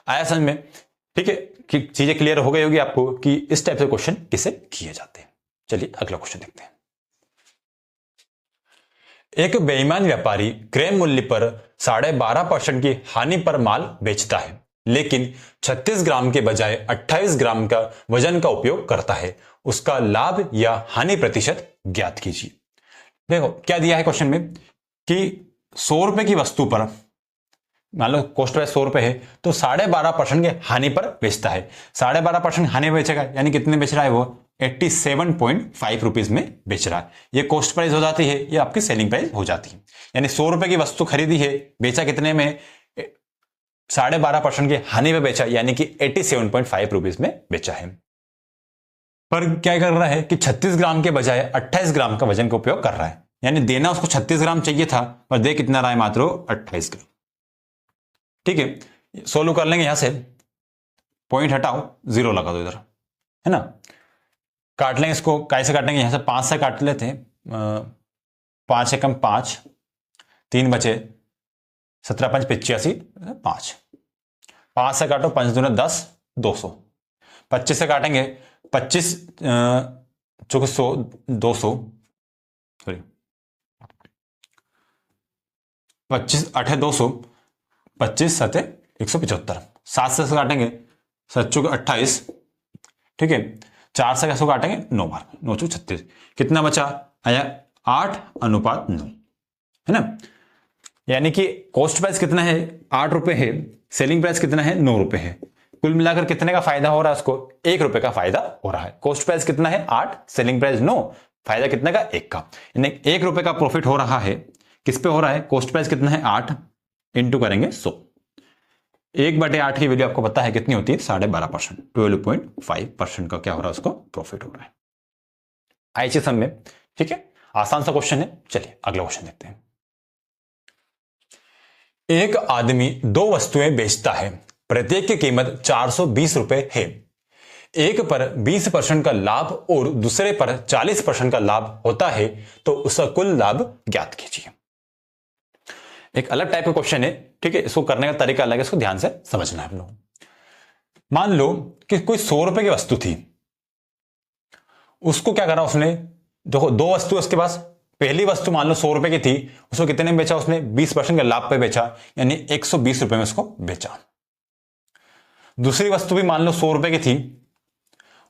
आया समझ में? ठीक है, कि चीजें क्लियर हो गई होगी आपको कि इस टाइप से क्वेश्चन किसे किए जाते हैं। चलिए अगला क्वेश्चन देखते हैं। एक बेईमान व्यापारी क्रय मूल्य पर 12.5% की हानि पर माल बेचता है, लेकिन 36 ग्राम के बजाय 28 ग्राम का वजन का उपयोग करता है। उसका लाभ या हानि प्रतिशत ज्ञात कीजिए। देखो क्या दिया है क्वेश्चन में कि 100 रुपए की वस्तु पर, मान लो कॉस्ट प्राइस 100 रुपए है, तो 12.5% के हानि पर बेचता है। 12.5% हानि बेचेगा, यानी कितने बेच रहा है वो? 87.5 रुपीज में बेच रहा है। ये कॉस्ट प्राइस हो जाती है, ये आपकी सेलिंग प्राइस हो जाती है। यानी 100 रुपए की वस्तु खरीदी है, बेचा कितने में? 12.5% के हानि में बेचा, यानी कि 87.5 रुपीज में बेचा है। पर क्या कर रहा है कि 36 ग्राम के बजाय 28 ग्राम का वजन का उपयोग कर रहा है, यानी देना उसको 36 ग्राम चाहिए था, पर दे कितना रहा है? मात्र 28 ग्राम। ठीक है, सोल्व कर लेंगे। यहां से पॉइंट हटाओ, 0 लगा दो इधर, है ना। काट लेंगे इसको, कैसे काटेंगे? यहां से 5 से काट लेते हैं, 5 एकम 5, 3 बचे, 17 5 85, 5, 5 से काटो, 5 दूना 10, 200। 25 से काटेंगे, 25 चौक 100, 200, सॉरी 25 8 200, 25 7 175। 7 से काटेंगे, 7 चौक 28, ठीक है। 4 से कैसे काटेंगे? 9 बार, 9 चौक 36। कितना बचा? आया 8:9, है ना। यानी कि कॉस्ट प्राइस कितना है? 8 रुपए है, सेलिंग प्राइस कितना है? 9 रुपए है। कुल मिलाकर कितने का फायदा हो रहा है उसको? 1 रुपए का फायदा हो रहा है। कॉस्ट प्राइस कितना है? 8, सेलिंग प्राइस 9, फायदा कितने का? 1 का। यानी 1 रुपए का प्रॉफिट हो रहा है। किस पे हो रहा है? कॉस्ट प्राइस कितना है? 8 इंटू करेंगे 100। 1/8 की वैल्यू आपको पता है कितनी होती है? 12.5%, 12.5% का क्या हो रहा है? उसको प्रॉफिट हो रहा है। आई चीज समझ में? ठीक है, आसान सा क्वेश्चन है। चलिए अगला क्वेश्चन देखते हैं। एक आदमी 2 वस्तुएं बेचता है, प्रत्येक की कीमत 420 रुपए है। एक पर 20% का लाभ और दूसरे पर 40% का लाभ होता है, तो उसका कुल लाभ ज्ञात कीजिए। एक अलग टाइप का क्वेश्चन है, ठीक है। इसको करने का तरीका अलग है, इसको ध्यान से समझना है हम लोग। मान लो कि कोई 100 रुपए की वस्तु थी, उसको क्या करा उसने? देखो 2 वस्तु उसके पास। पहली वस्तु मान लो 100 रुपए की थी, उसको कितने में बेचा उसने? 20% के लाभ पे बेचा, यानी 120 रुपए में उसको बेचा। दूसरी वस्तु भी मान लो 100 रुपए की थी,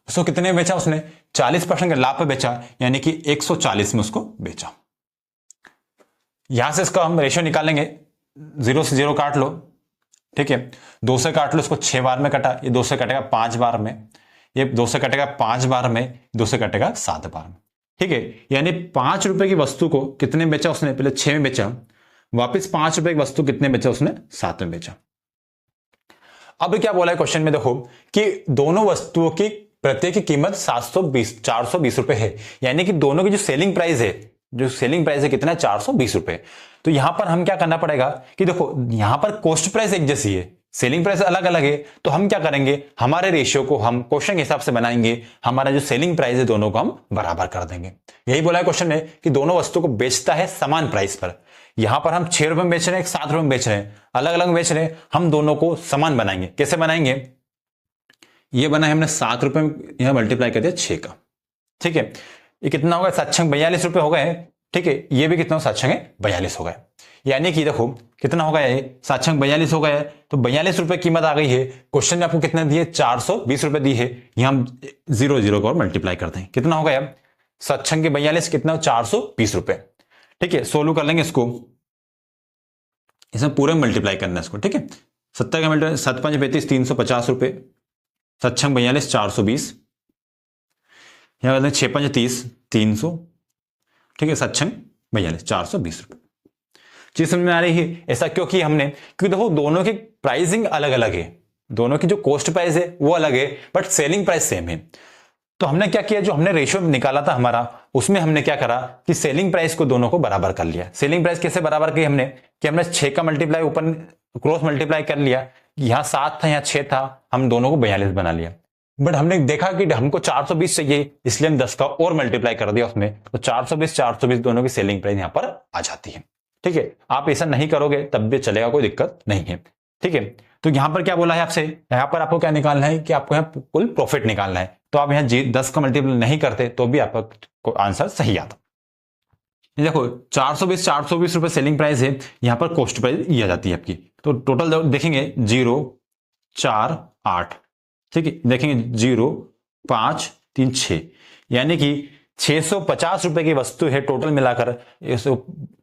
उसको कितने में बेचा उसने? 40% के लाभ पे बेचा, यानी कि 140 में उसको बेचा। यहां से इसका हम रेशियो निकालेंगे, 0 से 0 काट लो, ठीक है। 2 से काट लो, इसको 6 बार में कटा, ये 2 से कटेगा 5 बार में, ये 2 से कटेगा 5 बार में, 2 से कटेगा 7 बार में, ठीक है। यानी 5 रुपए की वस्तु को कितने में बेचा उसने? पहले 6 में बेचा, वापस 5 रुपए की वस्तु कितने बेचा उसने? 7 में बेचा। अब क्या बोला है क्वेश्चन में? देखो कि दोनों वस्तुओं की प्रत्येक की कीमत 420 रुपए है, यानी कि दोनों की जो सेलिंग प्राइस है कितना है? 420 रुपए। तो यहां पर हम क्या करना पड़ेगा कि देखो यहां पर कॉस्ट प्राइस एक जैसी है, सेलिंग प्राइस अलग अलग है, तो हम क्या करेंगे? हमारे रेशियो को हम क्वेश्चन के हिसाब से बनाएंगे, हमारा जो सेलिंग प्राइस है दोनों को हम बराबर कर देंगे। यही बोला है क्वेश्चन में कि दोनों वस्तु को बेचता है समान प्राइस पर। यहां पर हम 6 रुपए में बेच रहे हैं, 7 रुपए में बेच रहे हैं, अलग अलग बेच रहे हैं, हम दोनों को समान बनाएंगे। कैसे बनाएंगे? ये बना है हमने 7 रुपए में, यहां मल्टीप्लाई कर दिया 6 का, ठीक है। ये कितना होगा? 7×42 रुपए हो गए, ठीक है। ये भी कितना? 7×42 हो गए। यानी कि देखो कितना होगा? ये 7×42 हो गया, तो 42 रुपए कीमत आ गई है। क्वेश्चन में आपको कितना दिए? 420 रुपए दी है। यहां हम 0 को मल्टीप्लाई करते हैं, कितना हो गया? 7×42 कितना? 420 रुपए, ठीक है। सोल्व कर लेंगे इसको, इसमें पूरे मल्टीप्लाई करना है इसको, ठीक है। 70 का मल्टीप्लाई, 7 5 35, 350 रुपए, 7×42 420, यहां करते हैं 6 5 30, 300, ठीक है। 7×42 420 रुपए। चीज समझ में आ रही है? ऐसा क्यों किया हमने? क्योंकि देखो दोनों की प्राइसिंग अलग अलग है, दोनों की जो कॉस्ट प्राइस है वो अलग है, बट सेलिंग प्राइस सेम है। तो हमने क्या किया, जो हमने रेशियो निकाला था हमारा, उसमें हमने क्या करा कि सेलिंग प्राइस को दोनों को बराबर कर लिया। सेलिंग प्राइस कैसे बराबर की हमने, कि हमने 6 का मल्टीप्लाई ऊपर क्रॉस मल्टीप्लाई कर लिया, यहां 7 था यहां 6 था, हम दोनों को 42 बना लिया। बट हमने देखा कि हमको 420 चाहिए, इसलिए हम 10 का और मल्टीप्लाई कर दिया उसमें, तो 420 दोनों की सेलिंग प्राइस यहां पर आ जाती है। ठीक है, आप ऐसा नहीं करोगे तब भी चलेगा, कोई दिक्कत नहीं है। ठीक है, तो यहां पर क्या बोला है आपसे, यहां पर आपको क्या निकालना है कि आपको यहां कुल प्रॉफिट निकालना है। तो आप यहां 10 का मल्टीप्लाई नहीं करते तो भी आपका आंसर सही आता। देखो 420 रुपए सेलिंग प्राइस है, यहां पर कॉस्ट प्राइस ये आ जाती है आपकी। तो टोटल देखेंगे 0 4 8, ठीक है, देखेंगे 0 5 3 6, यानी कि 650 रुपए की वस्तु है टोटल मिलाकर,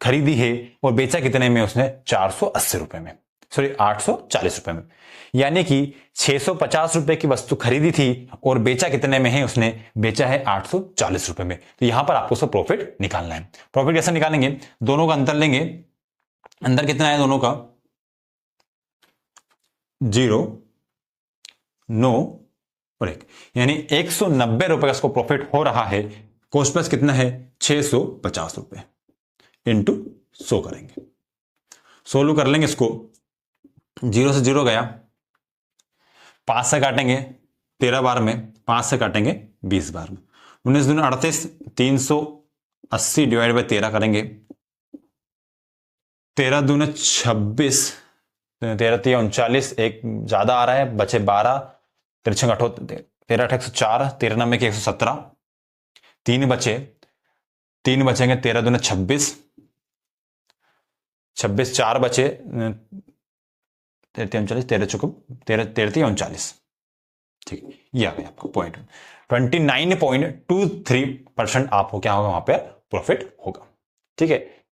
खरीदी है और बेचा कितने में उसने, 480 रुपए में, सॉरी 840 रुपए में। यानी कि 650 रुपए की वस्तु खरीदी थी और बेचा कितने में है, उसने बेचा है 840 रुपए में। तो यहां पर आपको उसका प्रॉफिट निकालना है। प्रॉफिट कैसे निकालेंगे, दोनों का अंतर लेंगे, अंदर कितना है दोनों का, 0 9 और 1, यानी 190 रुपए का इसको प्रॉफिट हो रहा है। कॉस्ट प्राइस कितना है, 650 रुपए इंटू 100 करेंगे, सोल्व कर लेंगे इसको। 0 से 0 गया, 5 से काटेंगे 13 बार में, 5 से काटेंगे 20 बार में, 19 दूनी 38, 380 डिवाइड बाई 13 करेंगे, 13 दूनी 26, 13 3 39, एक ज्यादा आ रहा है, बचे 12, 13 8 13 104, 13 9 के 117, 3 बचे, 3 बचेंगे, 13 दूनी 26, 26 4 बचे, 13 39, 13 चुकम 13 39, ठीक है, ये आ गया आपका पॉइंट। 29.23% आपको क्या होगा, वहां पे प्रॉफिट होगा। ठीक है,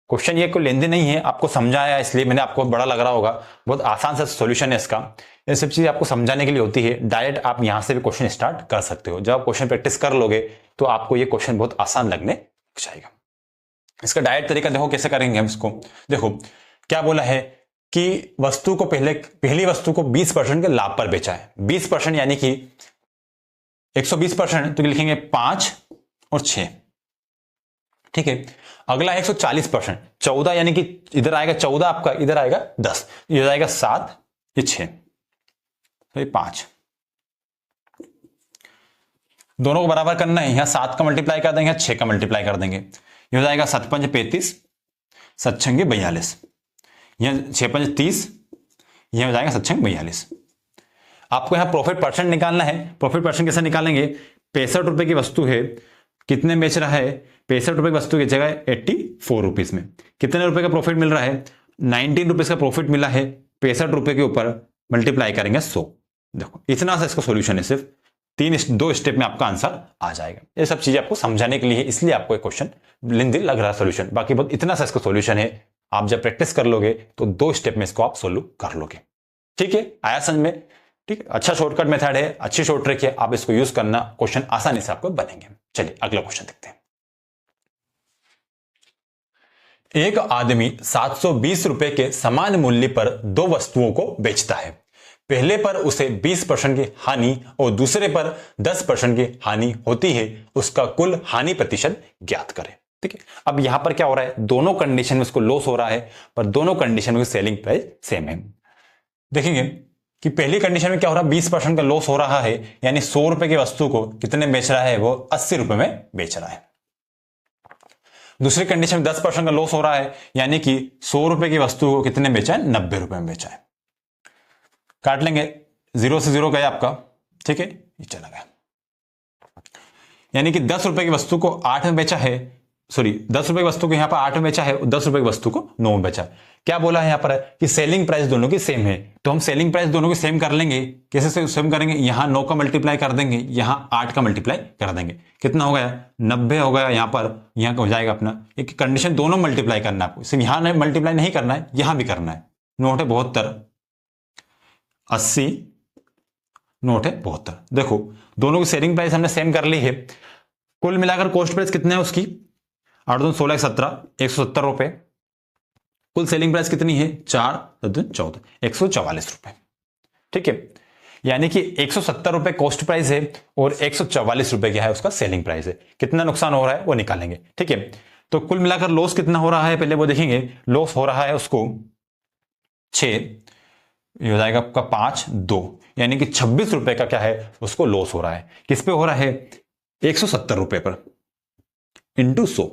क्वेश्चन ये कोई लेंदी नहीं है, आपको समझाया इसलिए मैंने, आपको बड़ा लग रहा होगा, बहुत आसान सा सॉल्यूशन है इसका। ये सब चीज आपको समझाने के लिए होती है, डायरेक्ट आप यहां से भी क्वेश्चन स्टार्ट कर सकते हो। जब आप क्वेश्चन प्रैक्टिस कर लोगे तो आपको ये क्वेश्चन बहुत आसान लगने लग जाएगा। इसका डायरेक्ट तरीका देखो कैसे करेंगे हम इसको। देखो क्या बोला है कि वस्तु को पहली वस्तु को 20% के लाभ पर बेचा है, 20% यानी कि 120%, तो लिखेंगे 5 और 6। ठीक है, अगला 140%, 14 यानी कि इधर आएगा 14 आपका, इधर आएगा 10, इधर आएगा 7, ये 6, तो ये 5। दोनों को बराबर करना है, यहां 7 का मल्टीप्लाई कर देंगे, 6 का मल्टीप्लाई कर देंगे, ये हो जाएगा 7 5 35, 7 6 42, यहां 6 5 30, यह हो जाएगा 7 6 42। आपको यहां प्रॉफिट परसेंट निकालना है। प्रॉफिट परसेंट कैसे निकालेंगे, 65 रुपए की वस्तु है, कितने बेच रहा है, 65 रुपए की वस्तु की जगह 84 रुपीज में, कितने रुपए का प्रॉफिट मिल रहा है, 19 रुपीज का प्रॉफिट मिला है, 65 रुपए के ऊपर मल्टीप्लाई करेंगे 100। देखो इतना सा इसका सॉल्यूशन है, सिर्फ 2 स्टेप में आपका आंसर आ जाएगा। ये सब चीजें आपको समझाने के लिए है, इसलिए आपको एक क्वेश्चन लेंदी लग रहा है सॉल्यूशन, बाकी बहुत इतना सा इसका सॉल्यूशन है। आप जब प्रैक्टिस कर लोगे तो 2 स्टेप में इसको आप सोल्व कर लोगे। ठीक है, आया समझ में? ठीक है, अच्छा शॉर्टकट मेथड है, अच्छी शॉर्ट ट्रिक है, आप इसको यूज करना, क्वेश्चन आसानी से आपको बनेंगे। चलिए अगला क्वेश्चन देखते हैं। एक आदमी 720 रुपए के समान मूल्य पर 2 वस्तुओं को बेचता है। पहले पर उसे 20% की हानि और दूसरे पर 10% की हानि होती है, उसका कुल हानि प्रतिशत ज्ञात करें। ठीक है, अब यहां पर क्या हो रहा है, दोनों कंडीशन में उसको लॉस हो रहा है, पर दोनों कंडीशन में सेलिंग प्राइस सेम है। देखेंगे कि पहली कंडीशन में क्या हो रहा है, 20% का लॉस हो रहा है, यानी 100 रुपए की वस्तु को कितने बेच रहा है, वो 80 रुपए में बेच रहा है। दूसरी कंडीशन में 10% का लॉस हो रहा है, यानी कि 100 रुपए की वस्तु को कितने बेचा है, 90 रुपए में बेचा है। काट लेंगे, 0 से 0 गया आपका, ठीक है, ये चला गया, यानी कि 10 रुपए की वस्तु को 8 में बेचा है, सॉरी 10 रुपए की वस्तु को यहां पर 8 में बेचा है, 10 रुपए की वस्तु को 9 में बेचा। क्या बोला है यहां पर कि सेलिंग प्राइस दोनों की सेम है, तो हम सेलिंग प्राइस दोनों की सेम कर लेंगे। कैसे सेम करेंगे, यहां 9 का मल्टीप्लाई कर देंगे, यहां 8 का मल्टीप्लाई कर देंगे, कितना हो गया, 90 हो गया। यहां पर यहां हो जाएगा अपना, एक कंडीशन दोनों मल्टीप्लाई करना है आपको, सिर्फ यहां मल्टीप्लाई नहीं करना है, यहां भी करना है। नोट है 72, 80, नोट है 72। देखो दोनों की सेलिंग प्राइस हमने सेम कर ली है, कुल मिलाकर कॉस्ट प्राइस कितने है उसकी, 8 2 16 17, 170 रुपए। कुल सेलिंग प्राइस कितनी है, 4 14, 144 रुपए। ठीक है, यानी कि 170 रुपए कॉस्ट प्राइस है और 144 रुपए क्या है उसका सेलिंग प्राइस है। कितना नुकसान हो रहा है वो निकालेंगे, ठीक है। तो कुल मिलाकर लॉस कितना हो रहा है पहले वो देखेंगे। लॉस हो रहा है उसको 6, ये हो जाएगा आपका 5, 2, यानी कि 26 रुपए का क्या है उसको लॉस हो रहा है। किस पे हो रहा है? 170 रुपए पर इंटू 100।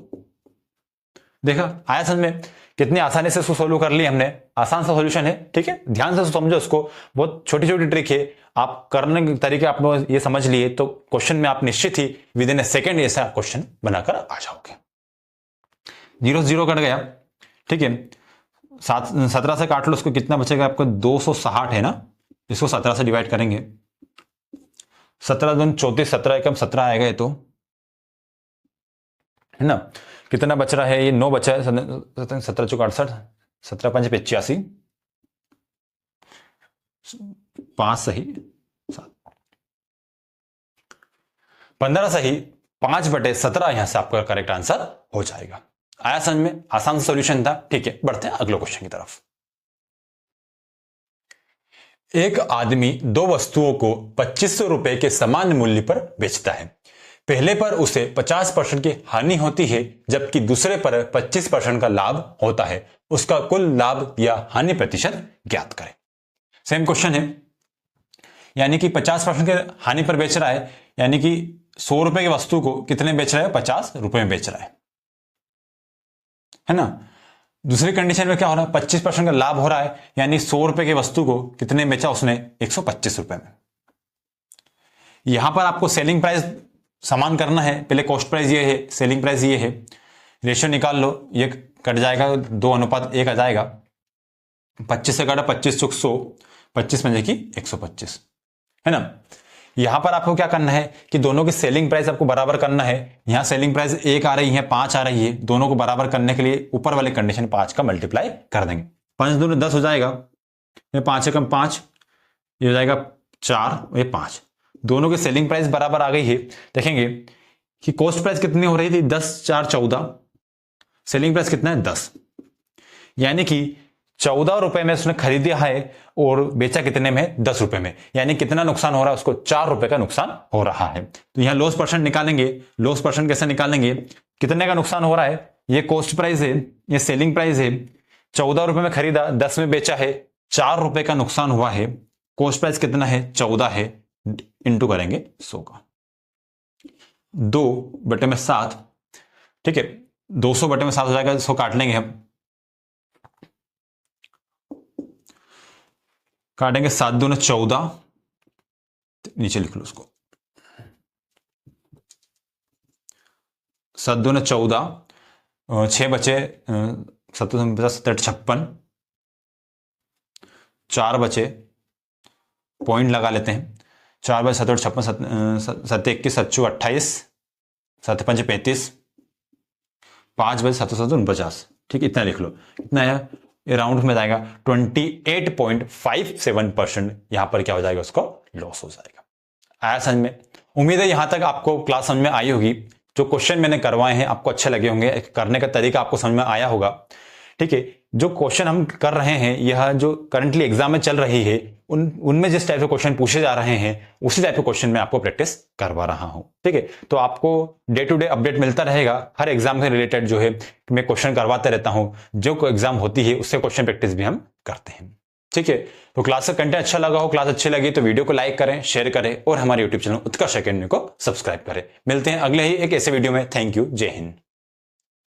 देखा आया समझ में? कितनी आसानी से इसको सोल्व कर लिया हमने। आसान सा सॉल्यूशन है, ठीक है। ध्यान से समझो उसको, बहुत छोटी छोटी ट्रिक है। आप करने के तरीके आप ये समझ लिए तो क्वेश्चन में आप निश्चित ही विद इन ए सेकेंड ऐसा क्वेश्चन बनाकर आ जाओगे। 0 से 0 कट गया, ठीक है। 17 से काट लो, उसको कितना बचेगा आपको? 260 है ना। इसको 17 से डिवाइड करेंगे, 17 दूनी 34, 17 एकम 17 आएगा ये तो, है ना। कितना बच रहा है? ये 9 बचा है। 17 चौक 68, 17 5 85, 5 सही 7, 15 सही, 5/17 यहां से आपका करेक्ट आंसर हो जाएगा। आया समझ में? आसान सॉल्यूशन था, ठीक है। बढ़ते हैं अगले क्वेश्चन की तरफ। एक आदमी 2 वस्तुओं को 2500 रुपए के समान मूल्य पर बेचता है। पहले पर उसे 50% की हानि होती है, जबकि दूसरे पर 25% का लाभ होता है। उसका कुल लाभ या हानि प्रतिशत ज्ञात करें। सेम क्वेश्चन है, यानी कि 50% के हानि पर बेच रहा है, यानी कि 100 रुपए की वस्तु को कितने बेच रहा है? 50 रुपए में बेच रहा है ना। दूसरी कंडीशन में क्या हो रहा है? 25% का लाभ हो रहा है, यानी 100 रुपए की वस्तु को कितने बेचा उसने? 125 रुपए में। यहां पर आपको सेलिंग प्राइस समान करना है। पहले कॉस्ट प्राइस ये है, सेलिंग प्राइस ये है, रेशियो निकाल लो, ये कट जाएगा 2:1 आ जाएगा। 25 से काटा 25 चौक 100, 25 में देखिए 125, है ना। यहां पर आपको क्या करना है कि दोनों की सेलिंग प्राइस आपको बराबर करना है। यहां सेलिंग प्राइस 1 आ रही है, 5 आ रही है, दोनों को बराबर करने के लिए ऊपर वाले कंडीशन 5 का मल्टीप्लाई कर देंगे। 5 दूनी 10 हो जाएगा, ये 5 एकम 5, ये हो जाएगा 4, ये 5। दोनों की सेलिंग प्राइस बराबर आ गई है। देखेंगे कि कॉस्ट प्राइस कितनी हो रही थी? 10, 4, 14। सेलिंग प्राइस कितना है? 10, यानी कि 14 रुपए में उसने खरीदा है और बेचा कितने में? 10 रुपए में। यानी कितना नुकसान हो रहा है उसको? 4 रुपए का नुकसान हो रहा है। तो यहां लॉस परसेंट निकालेंगे। लॉस परसेंट कैसे निकालेंगे? कितने का नुकसान हो रहा है? ये कॉस्ट प्राइस है, ये सेलिंग प्राइस है। 14 रुपए में खरीदा, 10 में बेचा है, 4 रुपए का नुकसान हुआ है। कॉस्ट प्राइस कितना है? 14 है, इंटू करेंगे 100 का, 2/7, ठीक है। 200/7 हो जाएगा, इसको काट लेंगे हम, काटेंगे 7 दूनी 14, नीचे लिख लो उसको, 7 दूनी 14, 6 बचे, 7 56, 4 बचे, पॉइंट लगा लेते हैं। 4 बजे 7 56, 7 21, 7 28, 7 5 35, 5 बजे 7 7 49, ठीक, इतना लिख लो। कितना आया? ये राउंड में जाएगा 28.57% यहां पर क्या हो जाएगा? उसको लॉस हो जाएगा। आया समझ में? उम्मीद है यहां तक आपको क्लास समझ में आई होगी। जो क्वेश्चन मैंने करवाए हैं आपको अच्छे लगे होंगे, करने का तरीका आपको समझ में आया होगा, ठीक है। जो क्वेश्चन हम कर रहे हैं, यह जो करंटली एग्जाम में चल रही है, उनमें जिस टाइप के क्वेश्चन पूछे जा रहे हैं उसी टाइप के क्वेश्चन में आपको प्रैक्टिस करवा रहा हूं, ठीक है। तो आपको डे टू डे अपडेट मिलता रहेगा। हर एग्जाम से रिलेटेड जो है मैं क्वेश्चन करवाते रहता हूं। जो एग्जाम होती है उससे क्वेश्चन प्रैक्टिस भी हम करते हैं, ठीक है। तो क्लास का कंटेंट अच्छा लगा हो, क्लास अच्छी लगी तो वीडियो को लाइक करें, शेयर करें और हमारे यूट्यूब चैनल उत्कर्ष एकेडमी को सब्सक्राइब करें। मिलते हैं अगले ही एक ऐसे वीडियो में। थैंक यू, जय हिंद।